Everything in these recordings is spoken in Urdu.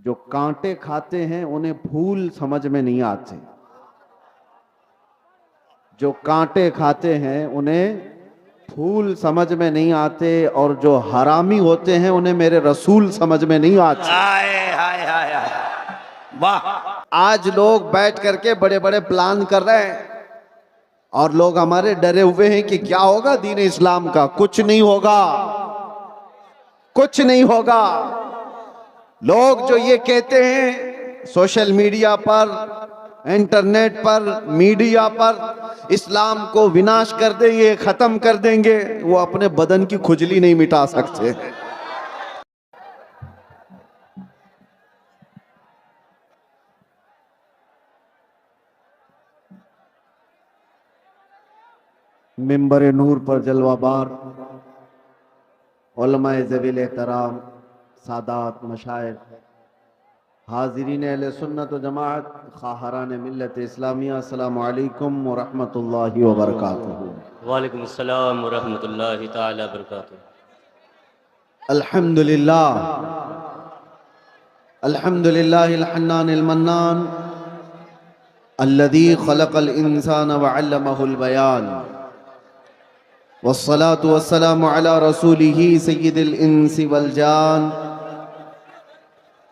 جو کانٹے کھاتے ہیں انہیں پھول سمجھ میں نہیں آتے، جو کانٹے کھاتے ہیں انہیں پھول سمجھ میں نہیں آتے، اور جو حرامی ہوتے ہیں انہیں میرے رسول سمجھ میں نہیں آتے۔ ہائے ہائے ہائے ہائے، واہ! آج لوگ بیٹھ کر کے بڑے بڑے پلان کر رہے ہیں، اور لوگ ہمارے ڈرے ہوئے ہیں کہ کیا ہوگا دین اسلام کا۔ کچھ نہیں ہوگا، کچھ نہیں ہوگا۔ لوگ جو یہ کہتے ہیں سوشل میڈیا پر، انٹرنیٹ پر، میڈیا پر، اسلام کو وناش کر دیں گے، ختم کر دیں گے، وہ اپنے بدن کی کھجلی نہیں مٹا سکتے۔ ممبر نور پر جلوہ بار علماء ذویل احترام، سادات، مشائخ، حاضرین اہل سنت و جماعت، خواہران ملت اسلامیہ، السلام علیکم ورحمۃ اللہ وبرکاتہ۔ وعلیکم السلام ورحمۃ اللہ تعالی وبرکاتہ۔ الحمدللہ، الحمدللہ الحنان المنان الذي خلق الانسان وعلمه البیان، والصلاة والسلام على رسوله سید الانس والجان،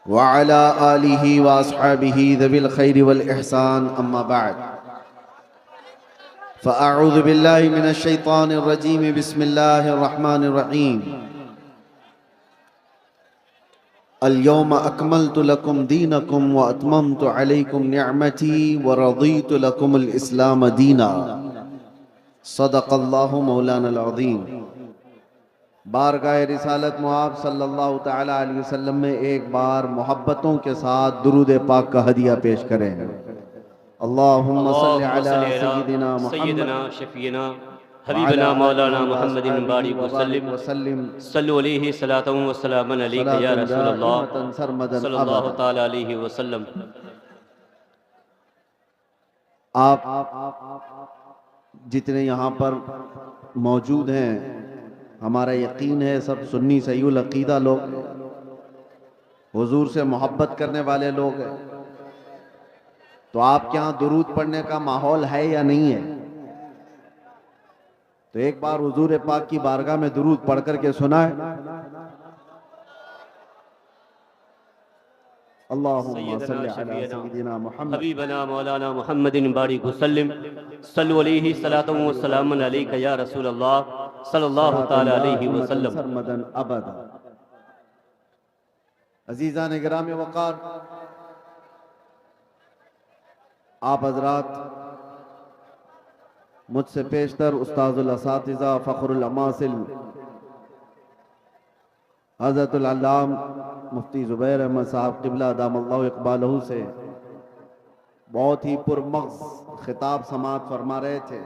وعلى آلہ واصحابہ ذوی الخیر والاحسان، اما بعد فاعوذ باللہ من الشیطان الرجیم، بسم اللہ الرحمن الرحیم۔ اليوم اکملت لکم دینکم واتممت علیکم نعمتی ورضیت لکم الاسلام دینا، صدق اللہ مولانا العظیم۔ بارگاہ رسالت معاب صلی اللہ تعالی علیہ وسلم میں ایک بار محبتوں کے ساتھ درود پاک کا ہدیہ پیش کریں۔ اللہم صلی علی سیدنا محمد سیدنا شفینا حبیبنا مولانا محمد بارک وسلم، صلو علیہ صلاۃ و سلام علیک یا رسول اللہ صلی اللہ تعالی علیہ وسلم۔ آپ جتنے یہاں پر موجود ہیں، ہمارا یقین ہے سب سنی صحیح العقیدہ لوگ ہیں، حضور سے محبت کرنے والے لوگ ہیں۔ تو آپ کے ہاں درود پڑھنے کا ماحول ہے یا نہیں ہے؟ تو ایک بار حضور پاک کی بارگاہ میں درود پڑھ کر کے سنائیں۔ اللہم صلی علی سیدنا محمد حبیبنا مولانا محمد بارک وسلم، صلو علیہ صلاۃ و سلام علیک یا رسول اللہ صلی اللہ تعالی علیہ وسلم۔ سرمدن ابدا۔ عزیزان گرامی وقار، آپ حضرات مجھ سے پیشتر استاذ الاساتذہ، فخر الاماثل، حضرت العلام مفتی زبیر احمد صاحب قبلہ دام اللہ اقبالہ سے بہت ہی پرمغز خطاب سماعت فرما رہے تھے۔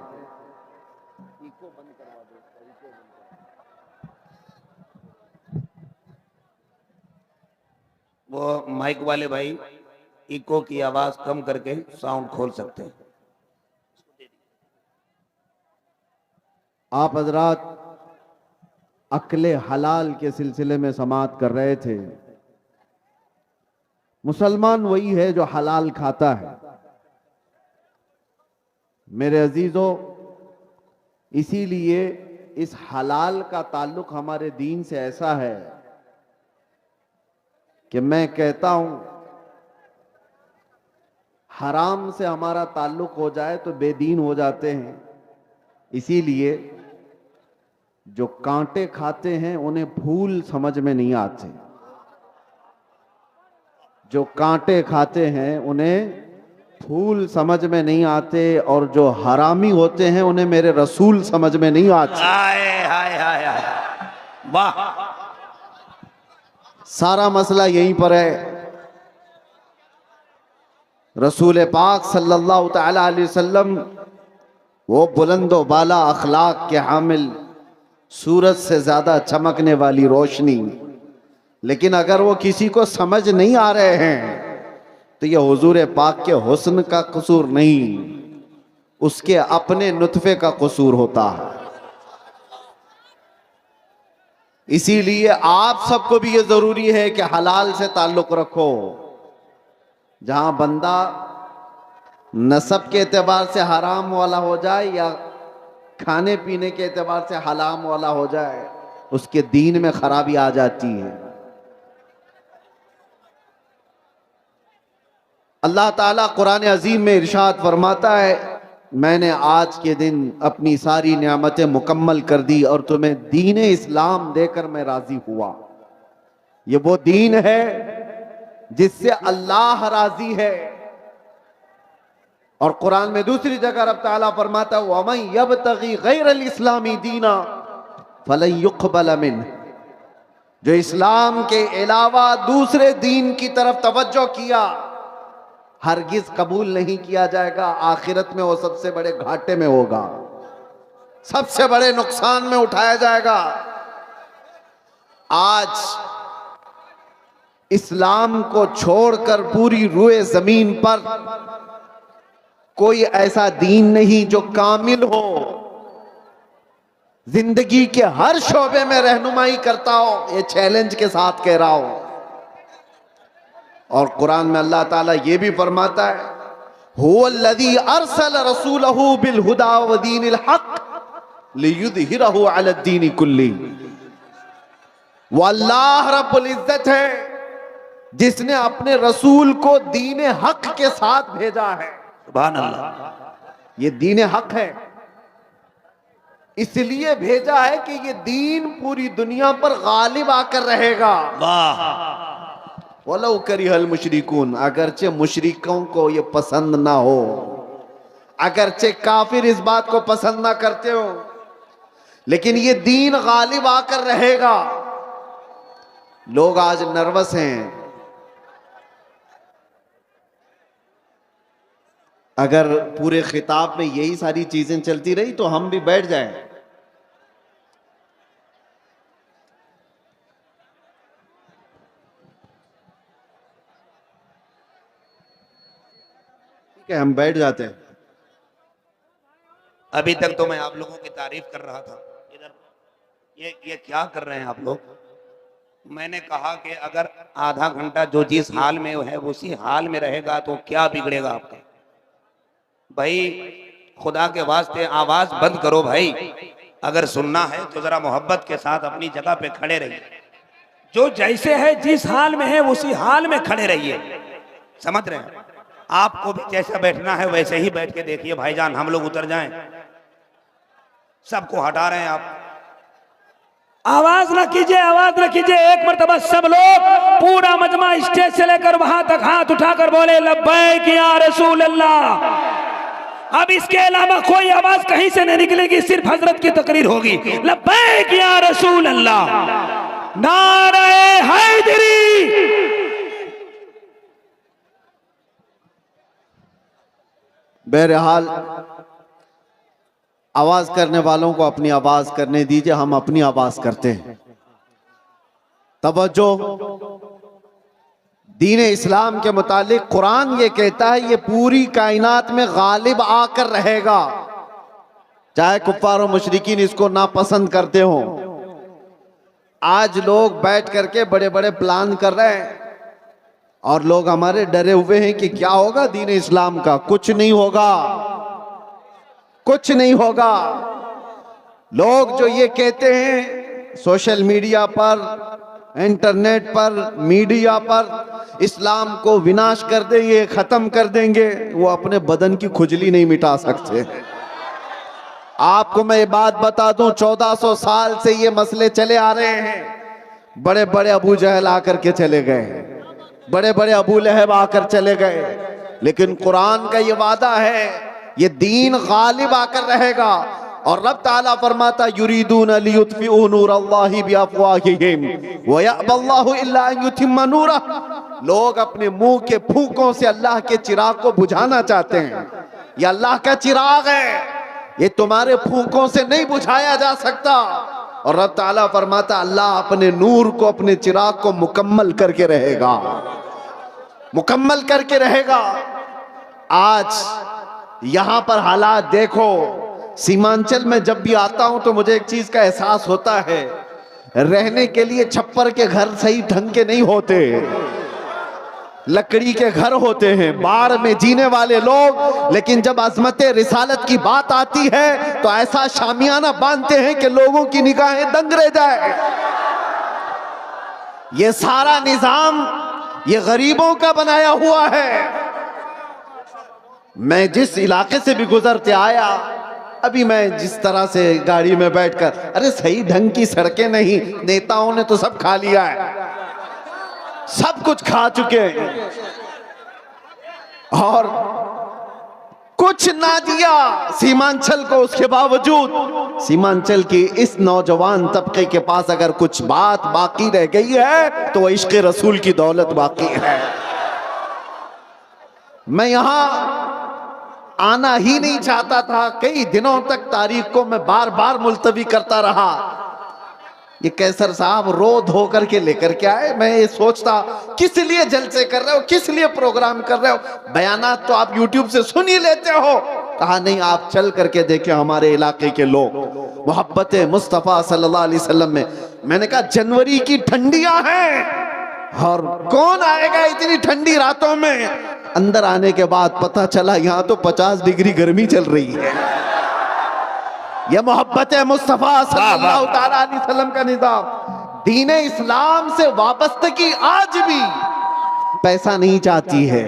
وہ مائک والے بھائی ایکو کی آواز کم کر کے ساؤنڈ کھول سکتے ہیں۔ آپ حضرات اکل حلال کے سلسلے میں سماعت کر رہے تھے۔ مسلمان وہی ہے جو حلال کھاتا ہے۔ میرے عزیزو، اسی لیے اس حلال کا تعلق ہمارے دین سے ایسا ہے کہ میں کہتا ہوں حرام سے ہمارا تعلق ہو جائے تو بے دین ہو جاتے ہیں۔ اسی لیے جو کانٹے کھاتے ہیں انہیں پھول سمجھ میں نہیں آتے، جو کانٹے کھاتے ہیں انہیں پھول سمجھ میں نہیں آتے، اور جو حرامی ہوتے ہیں انہیں میرے رسول سمجھ میں نہیں آتے۔ ہائے ہائے ہائے ہائے، واہ! سارا مسئلہ یہیں پر ہے۔ رسول پاک صلی اللہ تعالی علیہ وسلم وہ بلند و بالا اخلاق کے حامل، سورج سے زیادہ چمکنے والی روشنی، لیکن اگر وہ کسی کو سمجھ نہیں آ رہے ہیں تو یہ حضور پاک کے حسن کا قصور نہیں، اس کے اپنے نطفے کا قصور ہوتا ہے۔ اسی لیے آپ سب کو بھی یہ ضروری ہے کہ حلال سے تعلق رکھو. جہاں بندہ نسب کے اعتبار سے حرام والا ہو جائے یا کھانے پینے کے اعتبار سے حرام والا ہو جائے، اس کے دین میں خرابی آ جاتی ہے. اللہ تعالیٰ قرآن عظیم میں ارشاد فرماتا ہے، میں نے آج کے دن اپنی ساری نعمتیں مکمل کر دی اور تمہیں دین اسلام دے کر میں راضی ہوا. یہ وہ دین ہے جس سے اللہ راضی ہے. اور قرآن میں دوسری جگہ رب تعالیٰ فرماتا ہے وَمَن يَبْتَغِي غَيْرَ الْإِسْلَامِ دِينًا فَلَن يُقْبَلَ مِنْهُ، جو اسلام کے علاوہ دوسرے دین کی طرف توجہ کیا ہرگز قبول نہیں کیا جائے گا. آخرت میں وہ سب سے بڑے گھاٹے میں ہوگا، سب سے بڑے نقصان میں اٹھایا جائے گا. آج اسلام کو چھوڑ کر پوری روئے زمین پر کوئی ایسا دین نہیں جو کامل ہو، زندگی کے ہر شعبے میں رہنمائی کرتا ہو. یہ چیلنج کے ساتھ کہہ رہا ہوں. اور قرآن میں اللہ تعالیٰ یہ بھی فرماتا ہے هُوَ الَّذِي أَرْسَلَ رَسُولَهُ بِالْهُدَى وَدِينِ الْحَقِّ لِيُظْهِرَهُ عَلَى الدِّينِ كُلِّهِ. وہ اللہ رب العزت ہے جس نے اپنے رسول کو دین حق کے ساتھ بھیجا ہے. سبحان اللہ. یہ دین حق ہے، اس لیے بھیجا ہے کہ یہ دین پوری دنیا پر غالب آ کر رہے گا. واہ. وَلَوْ كَرِهَ الْمُشْرِكُونَ، اگرچہ مشرکوں کو یہ پسند نہ ہو، اگرچہ کافر اس بات کو پسند نہ کرتے ہو، لیکن یہ دین غالب آ کر رہے گا. لوگ آج نروس ہیں. اگر پورے خطاب میں یہی ساری چیزیں چلتی رہی تو ہم بھی بیٹھ جائیں. ٹھیک ہے، ہم بیٹھ جاتے ہیں. ابھی تک تو میں آپ لوگوں کی تعریف کر رہا تھا. ادھر یہ کیا کر رہے ہیں آپ لوگ؟ میں نے کہا کہ اگر آدھا گھنٹہ جو جس حال میں ہے اسی حال میں رہے گا تو کیا بگڑے گا آپ کا؟ بھائی خدا کے واسطے آواز بند کرو بھائی. اگر سننا ہے تو ذرا محبت کے ساتھ اپنی جگہ پہ کھڑے رہیے. جو جیسے ہے جس حال میں ہے اسی حال میں کھڑے رہیے. سمجھ رہے ہیں؟ آپ کو بھی جیسا بیٹھنا ہے ویسے ہی بیٹھ کے دیکھیے. بھائی جان ہم لوگ اتر جائیں. سب کو ہٹا رہے ہیں آپ. آواز نہ کیجئے، آواز نہ کیجئے. ایک مرتبہ سب لوگ پورا مجمع اسٹیج سے لے کر وہاں تک ہاتھ اٹھا کر بولے لبیک یا رسول اللہ. اب اس کے علاوہ کوئی آواز کہیں سے نہیں نکلے گی، صرف حضرت کی تقریر ہوگی. لبیک یا رسول اللہ، نعرہ حیدری. بہرحال آواز کرنے والوں کو اپنی آواز کرنے دیجئے، ہم اپنی آواز کرتے ہیں. توجہ. دین اسلام کے متعلق قرآن یہ کہتا ہے یہ پوری کائنات میں غالب آ کر رہے گا، چاہے کفار و مشرکین اس کو ناپسند کرتے ہوں. آج لوگ بیٹھ کر کے بڑے بڑے پلان کر رہے ہیں اور لوگ ہمارے ڈرے ہوئے ہیں کہ کیا ہوگا دین اسلام کا. کچھ نہیں ہوگا، کچھ نہیں ہوگا. لوگ جو یہ کہتے ہیں سوشل میڈیا پر، انٹرنیٹ پر، میڈیا پر اسلام کو وناش کر دیں گے، ختم کر دیں گے، وہ اپنے بدن کی کھجلی نہیں مٹا سکتے. آپ کو میں بات بتا دوں 1400 سال سے یہ مسئلے چلے آ رہے ہیں. بڑے بڑے ابو جہل آ کر کے چلے گئے، بڑے بڑے ابو لہب آ کر چلے گئے، لیکن قرآن کا یہ وعدہ ہے یہ دین غالب آ کر رہے گا. اور رب تعالیٰ فرماتا یریدون لیطفئوا نور اللہ بافواہہم ویأبی اللہ الا ان یتم نورہ. لوگ اپنے منہ کے پھونکوں سے اللہ کے چراغ کو بجھانا چاہتے ہیں. یہ اللہ کا چراغ ہے، یہ تمہارے پھونکوں سے نہیں بجھایا جا سکتا. اور رب تعالیٰ فرماتا اللہ اپنے نور کو، اپنے چراغ کو مکمل کر کے رہے گا، مکمل کر کے رہے گا. آج یہاں پر حالات دیکھو. سیمانچل میں جب بھی آتا ہوں تو مجھے ایک چیز کا احساس ہوتا ہے. رہنے کے لیے چھپر کے گھر صحیح ڈھنگ کے نہیں ہوتے، لکڑی کے گھر ہوتے ہیں، باڑ میں جینے والے لوگ، لیکن جب عظمت رسالت کی بات آتی ہے تو ایسا شامیانہ باندھتے ہیں کہ لوگوں کی نگاہیں دنگ رہ جائے۔ یہ سارا نظام یہ غریبوں کا بنایا ہوا ہے۔ میں جس علاقے سے بھی گزرتے آیا، ابھی میں جس طرح سے گاڑی میں بیٹھ کر، ارے صحیح ڈھنگ کی سڑکیں نہیں، نیتاؤں نے تو سب کھا لیا ہے، سب کچھ کھا چکے ہیں، اور کچھ نہ دیا سیمانچل کو۔ اس کے باوجود سیمانچل کی اس نوجوان طبقے کے پاس اگر کچھ بات باقی رہ گئی ہے تو وہ عشق رسول کی دولت باقی ہے۔ میں یہاں آنا ہی نہیں چاہتا تھا، کئی دنوں تک تاریخ کو میں بار بار ملتوی کرتا رہا۔ یہ کیسر صاحب رو دھو کر کے لے کر کے آئے، میں یہ سوچتا کس لیے جلسے کر رہے ہو، کس لیے پروگرام کر رہے ہو، بیانات تو آپ یوٹیوب سے سن ہی لیتے ہو۔ کہا نہیں، آپ چل کر کے دیکھیں ہمارے علاقے کے لوگ محبت مصطفیٰ صلی اللہ علیہ وسلم میں نے کہا جنوری کی ٹھنڈیاں ہیں اور کون آئے گا اتنی ٹھنڈی راتوں میں۔ اندر آنے کے بعد پتہ چلا یہاں تو 50 ڈگری گرمی چل رہی ہے۔ یہ محبت مصطفیٰ صلی اللہ تعالیٰ علیہ وسلم کا نظام، دین اسلام سے وابستگی آج بھی پیسہ نہیں چاہتی ہے۔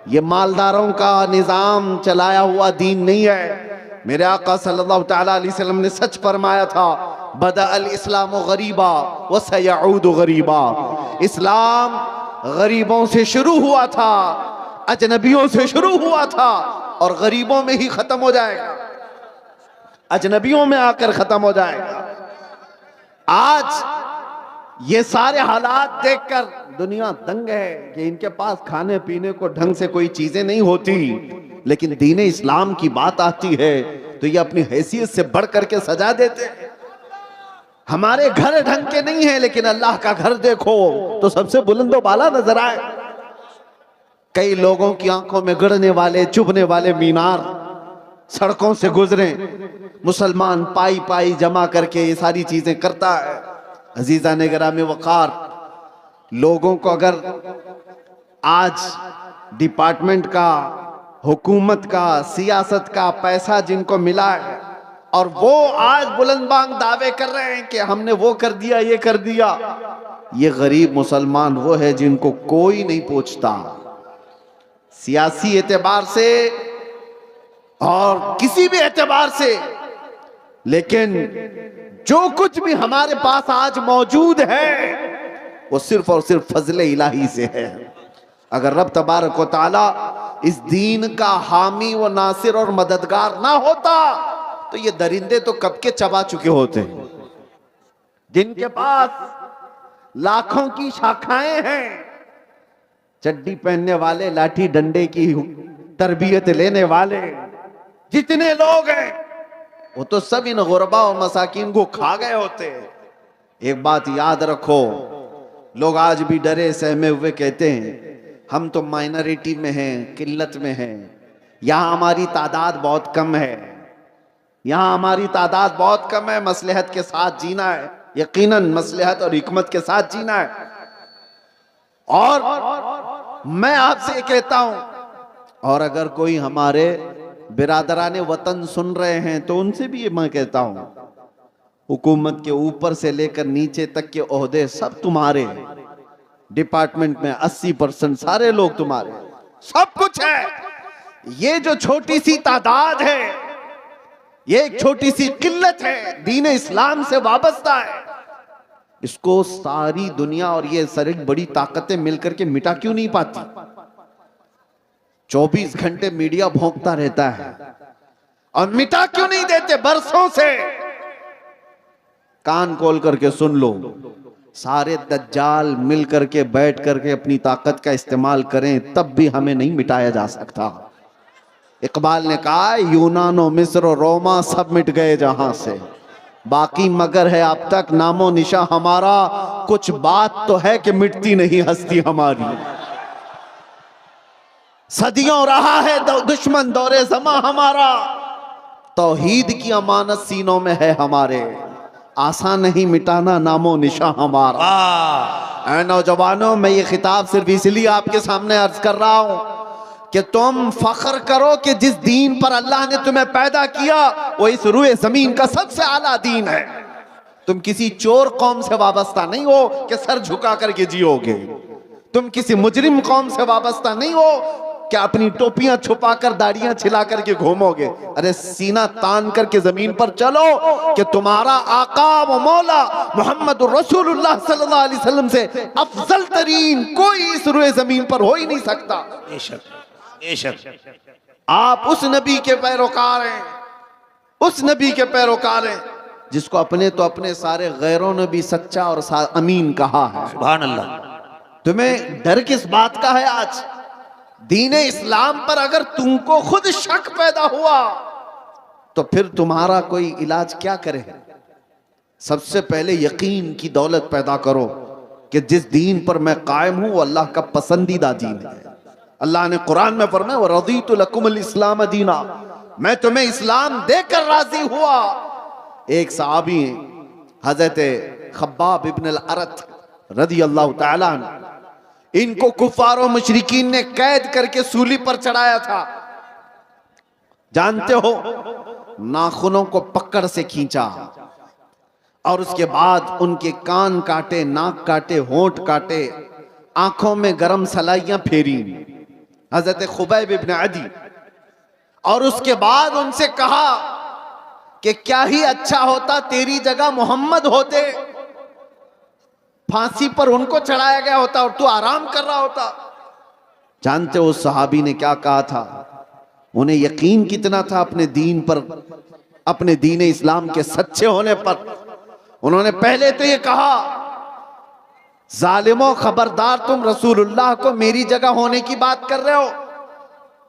یہ مالداروں کا نظام چلایا ہوا دین نہیں ہے۔ میرے آقا صلی اللہ تعالیٰ علیہ وسلم نے سچ فرمایا تھا، بدأ الاسلام غریبا وسیعود غریبا۔ اسلام غریبوں سے شروع ہوا تھا، اجنبیوں سے شروع ہوا تھا، اور غریبوں میں ہی ختم ہو جائے گا، اجنبیوں میں آ کر ختم ہو جائے گا۔ آج یہ سارے حالات دیکھ کر دنیا دنگ ہے کہ ان کے پاس کھانے پینے کو ڈھنگ سے کوئی چیزیں نہیں ہوتی، لیکن دین اسلام کی بات آتی ہے تو یہ اپنی حیثیت سے بڑھ کر کے سجا دیتے ہیں۔ ہمارے گھر ڈھنگ کے نہیں ہیں، لیکن اللہ کا گھر دیکھو تو سب سے بلند و بالا نظر آئے۔ کئی لوگوں کی آنکھوں میں گڑنے والے چبھنے والے مینار سڑکوں سے گزریں، مسلمان پائی پائی جمع کر کے یہ ساری چیزیں کرتا ہے۔ عزیزان گرامی وقار، لوگوں کو اگر آج ڈپارٹمنٹ کا، حکومت کا، سیاست کا پیسہ جن کو ملا ہے، اور وہ آج بلند بانگ دعوے کر رہے ہیں کہ ہم نے وہ کر دیا یہ کر دیا، یہ غریب مسلمان وہ ہے جن کو کوئی نہیں پوچھتا سیاسی اعتبار سے اور کسی بھی اعتبار سے، لیکن جو کچھ بھی ہمارے پاس آج موجود ہے وہ صرف اور صرف فضل الہی سے ہے۔ اگر رب تبارک و تعالی اس دین کا حامی و ناصر اور مددگار نہ ہوتا تو یہ درندے تو کب کے چبا چکے ہوتے ہیں۔ جن کے پاس لاکھوں کی شاخائیں ہیں، چڈی پہننے والے، لاٹھی ڈنڈے کی تربیت لینے والے جتنے لوگ ہیں، وہ تو سب ان غربا اور مساکین کو کھا گئے ہوتے ہیں۔ ایک بات یاد رکھو، لوگ آج بھی ڈرے سہمے ہوئے کہتے ہیں ہم تو مائنریٹی میں ہیں، قلت میں ہیں، یہاں ہماری تعداد بہت کم ہے، یہاں ہماری تعداد بہت کم ہے، مصلحت کے ساتھ جینا ہے، یقیناً مصلحت اور حکمت کے ساتھ جینا ہے۔ اور میں آپ سے کہتا ہوں، اور اگر کوئی ہمارے برادران وطن سن رہے ہیں تو ان سے بھی یہ میں کہتا ہوں، حکومت کے اوپر سے لے کر نیچے تک کے عہدے سب تمہارے، ڈپارٹمنٹ میں 80% سارے لوگ تمہارے، سب کچھ ہے۔ یہ جو چھوٹی سی تعداد ہے، یہ ایک چھوٹی سی قلت ہے، دین اسلام سے وابستہ ہے، اس کو ساری دنیا اور یہ ساری بڑی طاقتیں مل کر کے مٹا کیوں نہیں پاتی؟ 24 گھنٹے میڈیا بھونکتا رہتا ہے اور مٹا کیوں نہیں دیتے برسوں سے؟ کان کھول کر کے سن لو، سارے دجال مل کر کے بیٹھ کر کے اپنی طاقت کا استعمال کریں تب بھی ہمیں نہیں مٹایا جا سکتا۔ اقبال نے کہا یونان و مصر و روما سب مٹ گئے جہاں سے، باقی مگر ہے اب تک نام و نشاں ہمارا، کچھ بات تو ہے کہ مٹتی نہیں ہستی ہماری۔ صدیوں رہا ہے دشمن دور زماں ہمارا، توحید کی امانت سینوں میں ہے ہمارے، آسان نہیں مٹانا نامو نشاں ہمارا۔ واہ اے نوجوانوں، میں یہ خطاب صرف اس لیے آپ کے سامنے عرض کر رہا ہوں کہ تم فخر کرو کہ جس دین پر اللہ نے تمہیں پیدا کیا وہ اس روئے زمین کا سب سے اعلیٰ دین ہے۔ تم کسی چور قوم سے وابستہ نہیں ہو کہ سر جھکا کر کے جیو گے، تم کسی مجرم قوم سے وابستہ نہیں ہو کہ اپنی ٹوپیاں چھپا کر داڑیاں چھلا کر کے گھومو گے۔ ارے سینہ تان کر کے زمین پر چلو کہ تمہارا آقا و مولا محمد رسول اللہ صلی اللہ علیہ وسلم سے افضل ترین کوئی اس روئے زمین پر ہو ہی نہیں سکتا۔ بے شک بے شک۔ آپ اس نبی کے پیروکار ہیں، اس نبی کے پیروکار ہیں جس کو اپنے سارے غیروں نے بھی سچا اور امین کہا ہے۔ سبحان اللہ۔ تمہیں ڈر کس بات کا ہے؟ آج دین اسلام پر اگر تم کو خود شک پیدا ہوا تو پھر تمہارا کوئی علاج کیا کرے؟ سب سے پہلے یقین کی دولت پیدا کرو کہ جس دین پر میں قائم ہوں وہ اللہ کا پسندیدہ دین ہے۔ اللہ نے قرآن میں فرمایا وَرَضِيتُ لَكُمُ الْإِسْلَامَ دِينًا، میں تمہیں اسلام دے کر راضی ہوا۔ ایک صحابی ہیں حضرت خباب ابن الارت رضی اللہ تعالیٰ عنہ، ان کو کفار و مشرکین نے قید کر کے سولی پر چڑھایا تھا۔ جانتے ہو ناخنوں کو پکڑ سے کھینچا اور اس کے بعد ان کے کان کاٹے، ناک کاٹے، ہونٹ کاٹے، آنکھوں میں گرم سلائیاں پھیری حضرت خبیب ابن عدی، اور اس کے بعد ان سے کہا کہ کیا ہی اچھا ہوتا تیری جگہ محمد ہوتے، پھانسی پر ان کو چڑھایا گیا ہوتا اور تو آرام کر رہا ہوتا۔ جانتے ہو اس صحابی نے کیا کہا تھا؟ انہیں یقین کتنا تھا اپنے دین پر، اپنے دین اسلام کے سچے ہونے پر۔ انہوں نے پہلے تو یہ کہا ظالموں خبردار، تم رسول اللہ کو میری جگہ ہونے کی بات کر رہے ہو،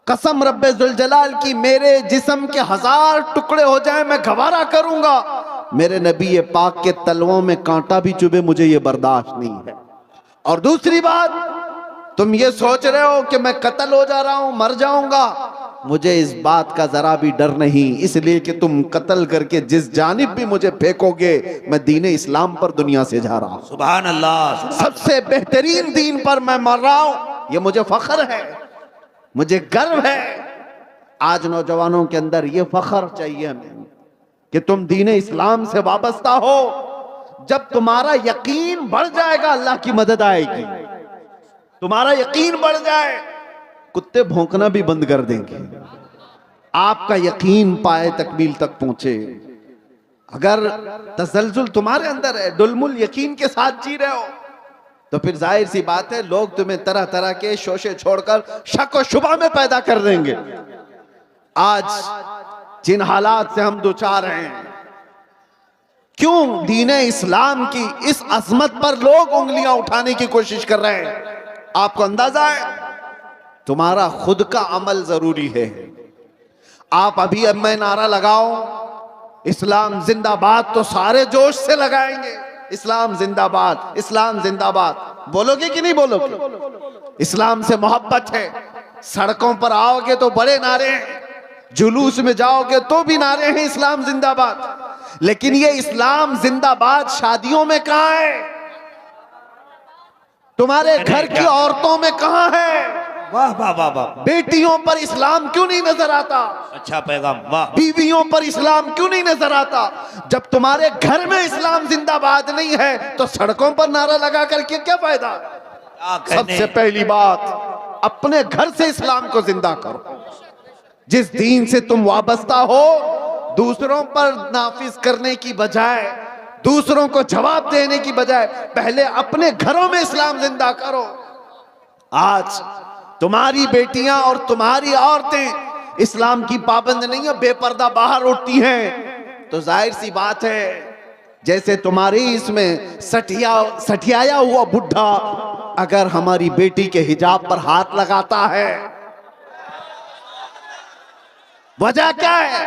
قسم رب ذوالجلال کی میرے جسم کے 1000 ٹکڑے ہو جائیں میں گوارا کروں گا، میرے نبی پاک کے تلووں میں کانٹا بھی چبھے مجھے یہ برداشت نہیں ہے۔ اور دوسری بات، تم یہ سوچ رہے ہو کہ میں قتل ہو جا رہا ہوں، مر جاؤں گا، مجھے اس بات کا ذرا بھی ڈر نہیں، اس لیے کہ تم قتل کر کے جس جانب بھی مجھے پھینکو گے میں دین اسلام پر دنیا سے جا رہا ہوں۔ سبحان اللہ۔ سب سے بہترین دین پر میں مر رہا ہوں، یہ مجھے فخر ہے، مجھے گرو ہے۔ آج نوجوانوں کے اندر یہ فخر چاہیے ہمیں کہ تم دین اسلام سے وابستہ ہو۔ جب تمہارا یقین بڑھ جائے گا اللہ کی مدد آئے گی، تمہارا یقین بڑھ جائے کتے بھونکنا بھی بند کر دیں گے، آپ کا یقین پائے تکمیل تک پہنچے۔ اگر تزلزل تمہارے اندر ہے، ڈلم الیقین کے ساتھ جی رہے ہو، تو پھر ظاہر سی بات ہے لوگ تمہیں طرح طرح کے شوشے چھوڑ کر شک و شبہ میں پیدا کر دیں گے۔ آج جن حالات سے ہم دوچار ہیں، کیوں دین اسلام کی اس عظمت پر لوگ انگلیاں اٹھانے کی کوشش کر رہے ہیں؟ آپ کو اندازہ ہے تمہارا خود کا عمل ضروری ہے۔ آپ ابھی اب میں نعرہ لگاؤ اسلام زندہ باد تو سارے جوش سے لگائیں گے، اسلام زندہ باد، اسلام زندہ باد، بولو گے کہ نہیں بولو گے؟ اسلام سے محبت ہے، سڑکوں پر آؤ گے تو بڑے نعرے ہیں، جلوس میں جاؤ گے تو بھی نعرے ہیں اسلام زندہ باد، لیکن یہ اسلام زندہ باد شادیوں میں کہاں ہے؟ تمہارے گھر کی عورتوں میں کہاں ہے؟ واہ واہ واہ واہ، بیٹیوں پر اسلام کیوں نہیں نظر آتا؟ اچھا پیغام، واہ۔ بیویوں پر اسلام کیوں نہیں نظر آتا؟ جب تمہارے گھر میں اسلام زندہ باد نہیں ہے تو سڑکوں پر نعرہ لگا کر کے کیا فائدہ؟ سب سے پہلی بات اپنے گھر سے اسلام کو زندہ کرو۔ جس دین سے تم وابستہ ہو دوسروں پر نافذ کرنے کی بجائے، دوسروں کو جواب دینے کی بجائے پہلے اپنے گھروں میں اسلام زندہ کرو۔ آج تمہاری بیٹیاں اور تمہاری عورتیں اسلام کی پابند نہیں ہیں، بے پردہ باہر اٹھتی ہیں، تو ظاہر سی بات ہے جیسے تمہاری اس میں سٹھیایا ہوا بڈھا اگر ہماری بیٹی کے حجاب پر ہاتھ لگاتا ہے، وجہ کیا ہے؟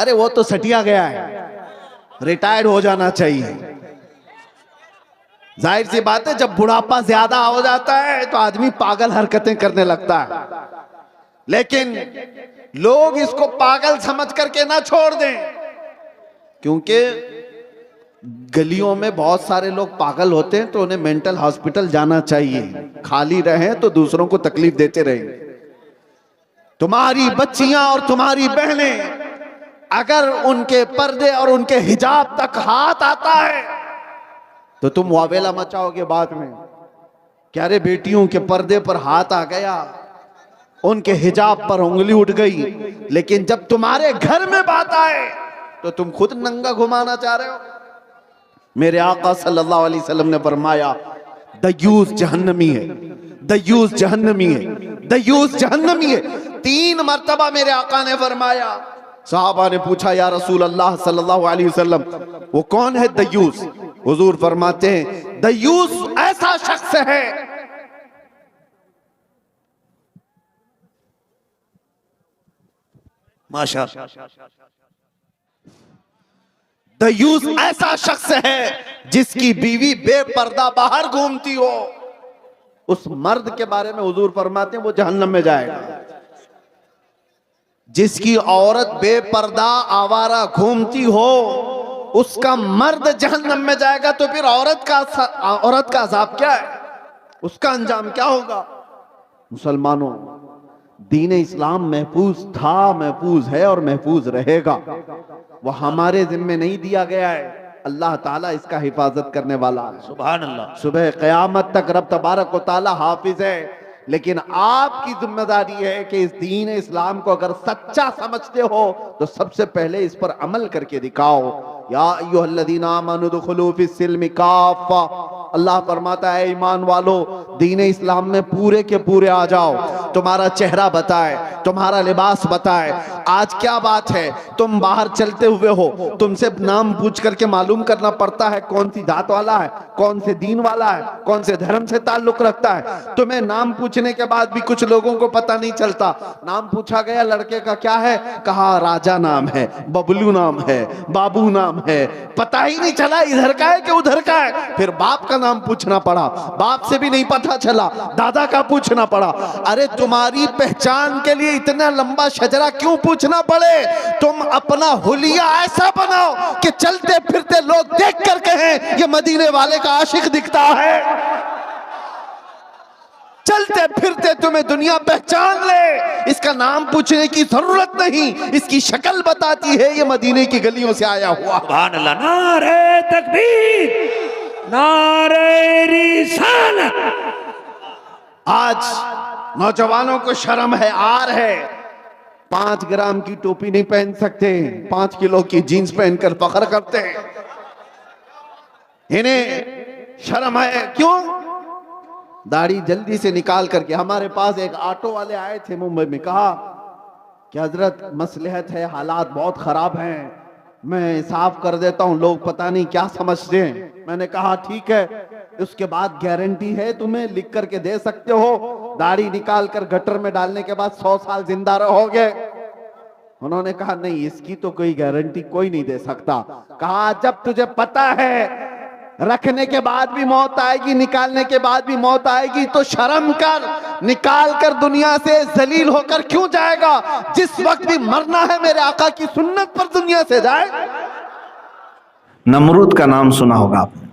ارے وہ تو سٹیا گیا ہے، ریٹائرڈ ہو جانا چاہیے۔ ظاہر سی بات ہے جب بڑھاپا زیادہ ہو جاتا ہے تو آدمی پاگل حرکتیں کرنے لگتا ہے، لیکن لوگ اس کو پاگل سمجھ کر کے نہ چھوڑ دیں، کیونکہ گلیوں میں بہت سارے لوگ پاگل ہوتے ہیں تو انہیں مینٹل ہاسپٹل جانا چاہیے، خالی رہیں تو دوسروں کو تکلیف دیتے رہیں۔ تمہاری بچیاں اور تمہاری بہنیں اگر ان کے پردے اور ان کے حجاب تک ہاتھ آتا ہے تو تم واویلا مچاؤ گے بعد میں، کیا رے بیٹیوں کے پردے پر ہاتھ آ گیا، ان کے حجاب پر انگلی اٹھ گئی، لیکن جب تمہارے گھر میں بات آئے تو تم خود ننگا گھمانا چاہ رہے ہو۔ میرے آقا صلی اللہ علیہ وسلم نے فرمایا دیوس جہنمی ہے، دیوس جہنمی ہے، دیوس جہنمی ہے، 3 مرتبہ میرے آقا نے فرمایا۔ صحابہ نے پوچھا یا رسول اللہ صلی اللہ علیہ وسلم وہ کون ہے دیوس؟ حضور فرماتے ہیں دیوس ایسا شخص ہے ماشاء دیوس ایسا شخص ہے جس کی بیوی بے پردہ باہر گھومتی ہو، اس مرد کے بارے میں حضور فرماتے ہیں وہ جہنم میں جائے گا۔ جس کی عورت بے پردہ آوارہ گھومتی ہو اس کا مرد جہنم میں جائے گا، تو پھر عورت کا عذاب کیا ہے، اس کا انجام کیا ہوگا؟ مسلمانوں، دین اسلام محفوظ تھا، محفوظ ہے اور محفوظ رہے گا، وہ ہمارے ذمہ نہیں دیا گیا ہے، اللہ تعالیٰ اس کا حفاظت کرنے والا ہے۔ سبحان اللہ۔ صبح قیامت تک رب تبارک و تعالیٰ حافظ ہے، لیکن آپ کی ذمہ داری ہے کہ اس دین اسلام کو اگر سچا سمجھتے ہو تو سب سے پہلے اس پر عمل کر کے دکھاؤ۔ یا ایھا الذین آمنوا ادخلوا فی السلم کافہ، اللہ فرماتا ہے ایمان والو دین اسلام میں پورے کے پورے آ جاؤ، تمہارا چہرہ بتائے، تمہارا لباس بتائے۔ آج کیا بات ہے، تم باہر چلتے ہوئے ہو، تم سے نام پوچھ کر کے معلوم کرنا پڑتا ہے کون سی ذات والا ہے، کون سے دین والا ہے، کون سے دھرم سے تعلق رکھتا ہے۔ تمہیں نام پوچھنے کے بعد بھی کچھ لوگوں کو پتہ نہیں چلتا، نام پوچھا گیا لڑکے کا کیا ہے، کہا راجہ نام ہے، ببلو نام ہے، بابو نام ہے، پتہ ہی نہیں چلا ادھر کا ہے کہ ادھر کا ہے۔ پھر باپ کا نام پوچھنا پڑا، باپ سے بھی نہیں پتہ چلا، دادا کا پوچھنا پڑا۔ ارے تمہاری پہچان کے لیے اتنا لمبا شجرہ کیوں پوچھنا پڑے؟ تم اپنا حلیہ ایسا بناؤ کہ چلتے پھرتے لوگ دیکھ کر کہیں یہ مدینے والے کا عاشق دکھتا ہے، چلتے پھرتے تمہیں دنیا پہچان لے۔ اس کا نام پوچھنے کی ضرورت نہیں، اس کی شکل بتاتی ہے یہ مدینے کی گلیوں سے آیا ہوا۔ سبحان اللہ۔ نعرہ تکبیر، نعرہ رسالت۔ آج نوجوانوں کو شرم ہے، عار ہے، 5 گرام کی ٹوپی نہیں پہن سکتے، 5 کلو کی جینز پہن کر فخر کرتے ہیں، انہیں شرم ہے۔ کیوں؟ داڑھی جلدی سے نکال کر کے۔ ہمارے پاس ایک آٹو والے آئے تھے ممبئی میں، کہا کہ حضرت مصلحت ہے، حالات بہت خراب ہیں، میں صاف کر دیتا ہوں، لوگ پتہ نہیں کیا سمجھتے ہیں۔ میں نے کہا ٹھیک ہے، اس کے بعد گارنٹی ہے تمہیں، لکھ کر کے دے سکتے ہو، داڑھی نکال کر گٹر میں ڈالنے کے بعد 100 سال زندہ رہو گے؟ انہوں نے کہا نہیں، اس کی تو کوئی گارنٹی کوئی نہیں دے سکتا۔ کہا جب تجھے پتہ ہے رکھنے کے بعد بھی موت آئے گی، نکالنے کے بعد بھی موت آئے گی، تو شرم کر، نکال کر دنیا سے ذلیل ہو کر کیوں جائے گا؟ جس وقت بھی مرنا ہے میرے آقا کی سنت پر دنیا سے جائے۔ نمرود کا نام سنا ہوگا آپ نے،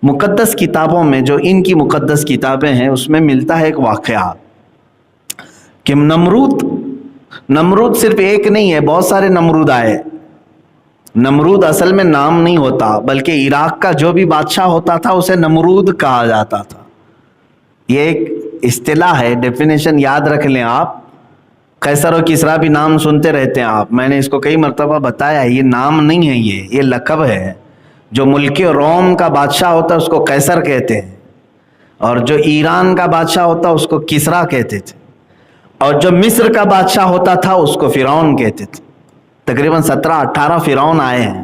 مقدس کتابوں میں جو ان کی مقدس کتابیں ہیں اس میں ملتا ہے ایک واقعہ کہ نمرود صرف ایک نہیں ہے، بہت سارے نمرود آئے۔ نمرود اصل میں نام نہیں ہوتا، بلکہ عراق کا جو بھی بادشاہ ہوتا تھا اسے نمرود کہا جاتا تھا۔ یہ ایک اصطلاح ہے، ڈیفینیشن یاد رکھ لیں آپ۔ قیصر و کسریٰ بھی نام سنتے رہتے ہیں آپ، میں نے اس کو کئی مرتبہ بتایا ہے، یہ نام نہیں ہے، یہ لقب ہے۔ جو ملک روم کا بادشاہ ہوتا ہے اس کو قیصر کہتے ہیں، اور جو ایران کا بادشاہ ہوتا ہے اس کو کسریٰ کہتے تھے، اور جو مصر کا بادشاہ ہوتا تھا اس کو فرعون کہتے تھے۔ تقریباً 17-18 فرعون آئے ہیں،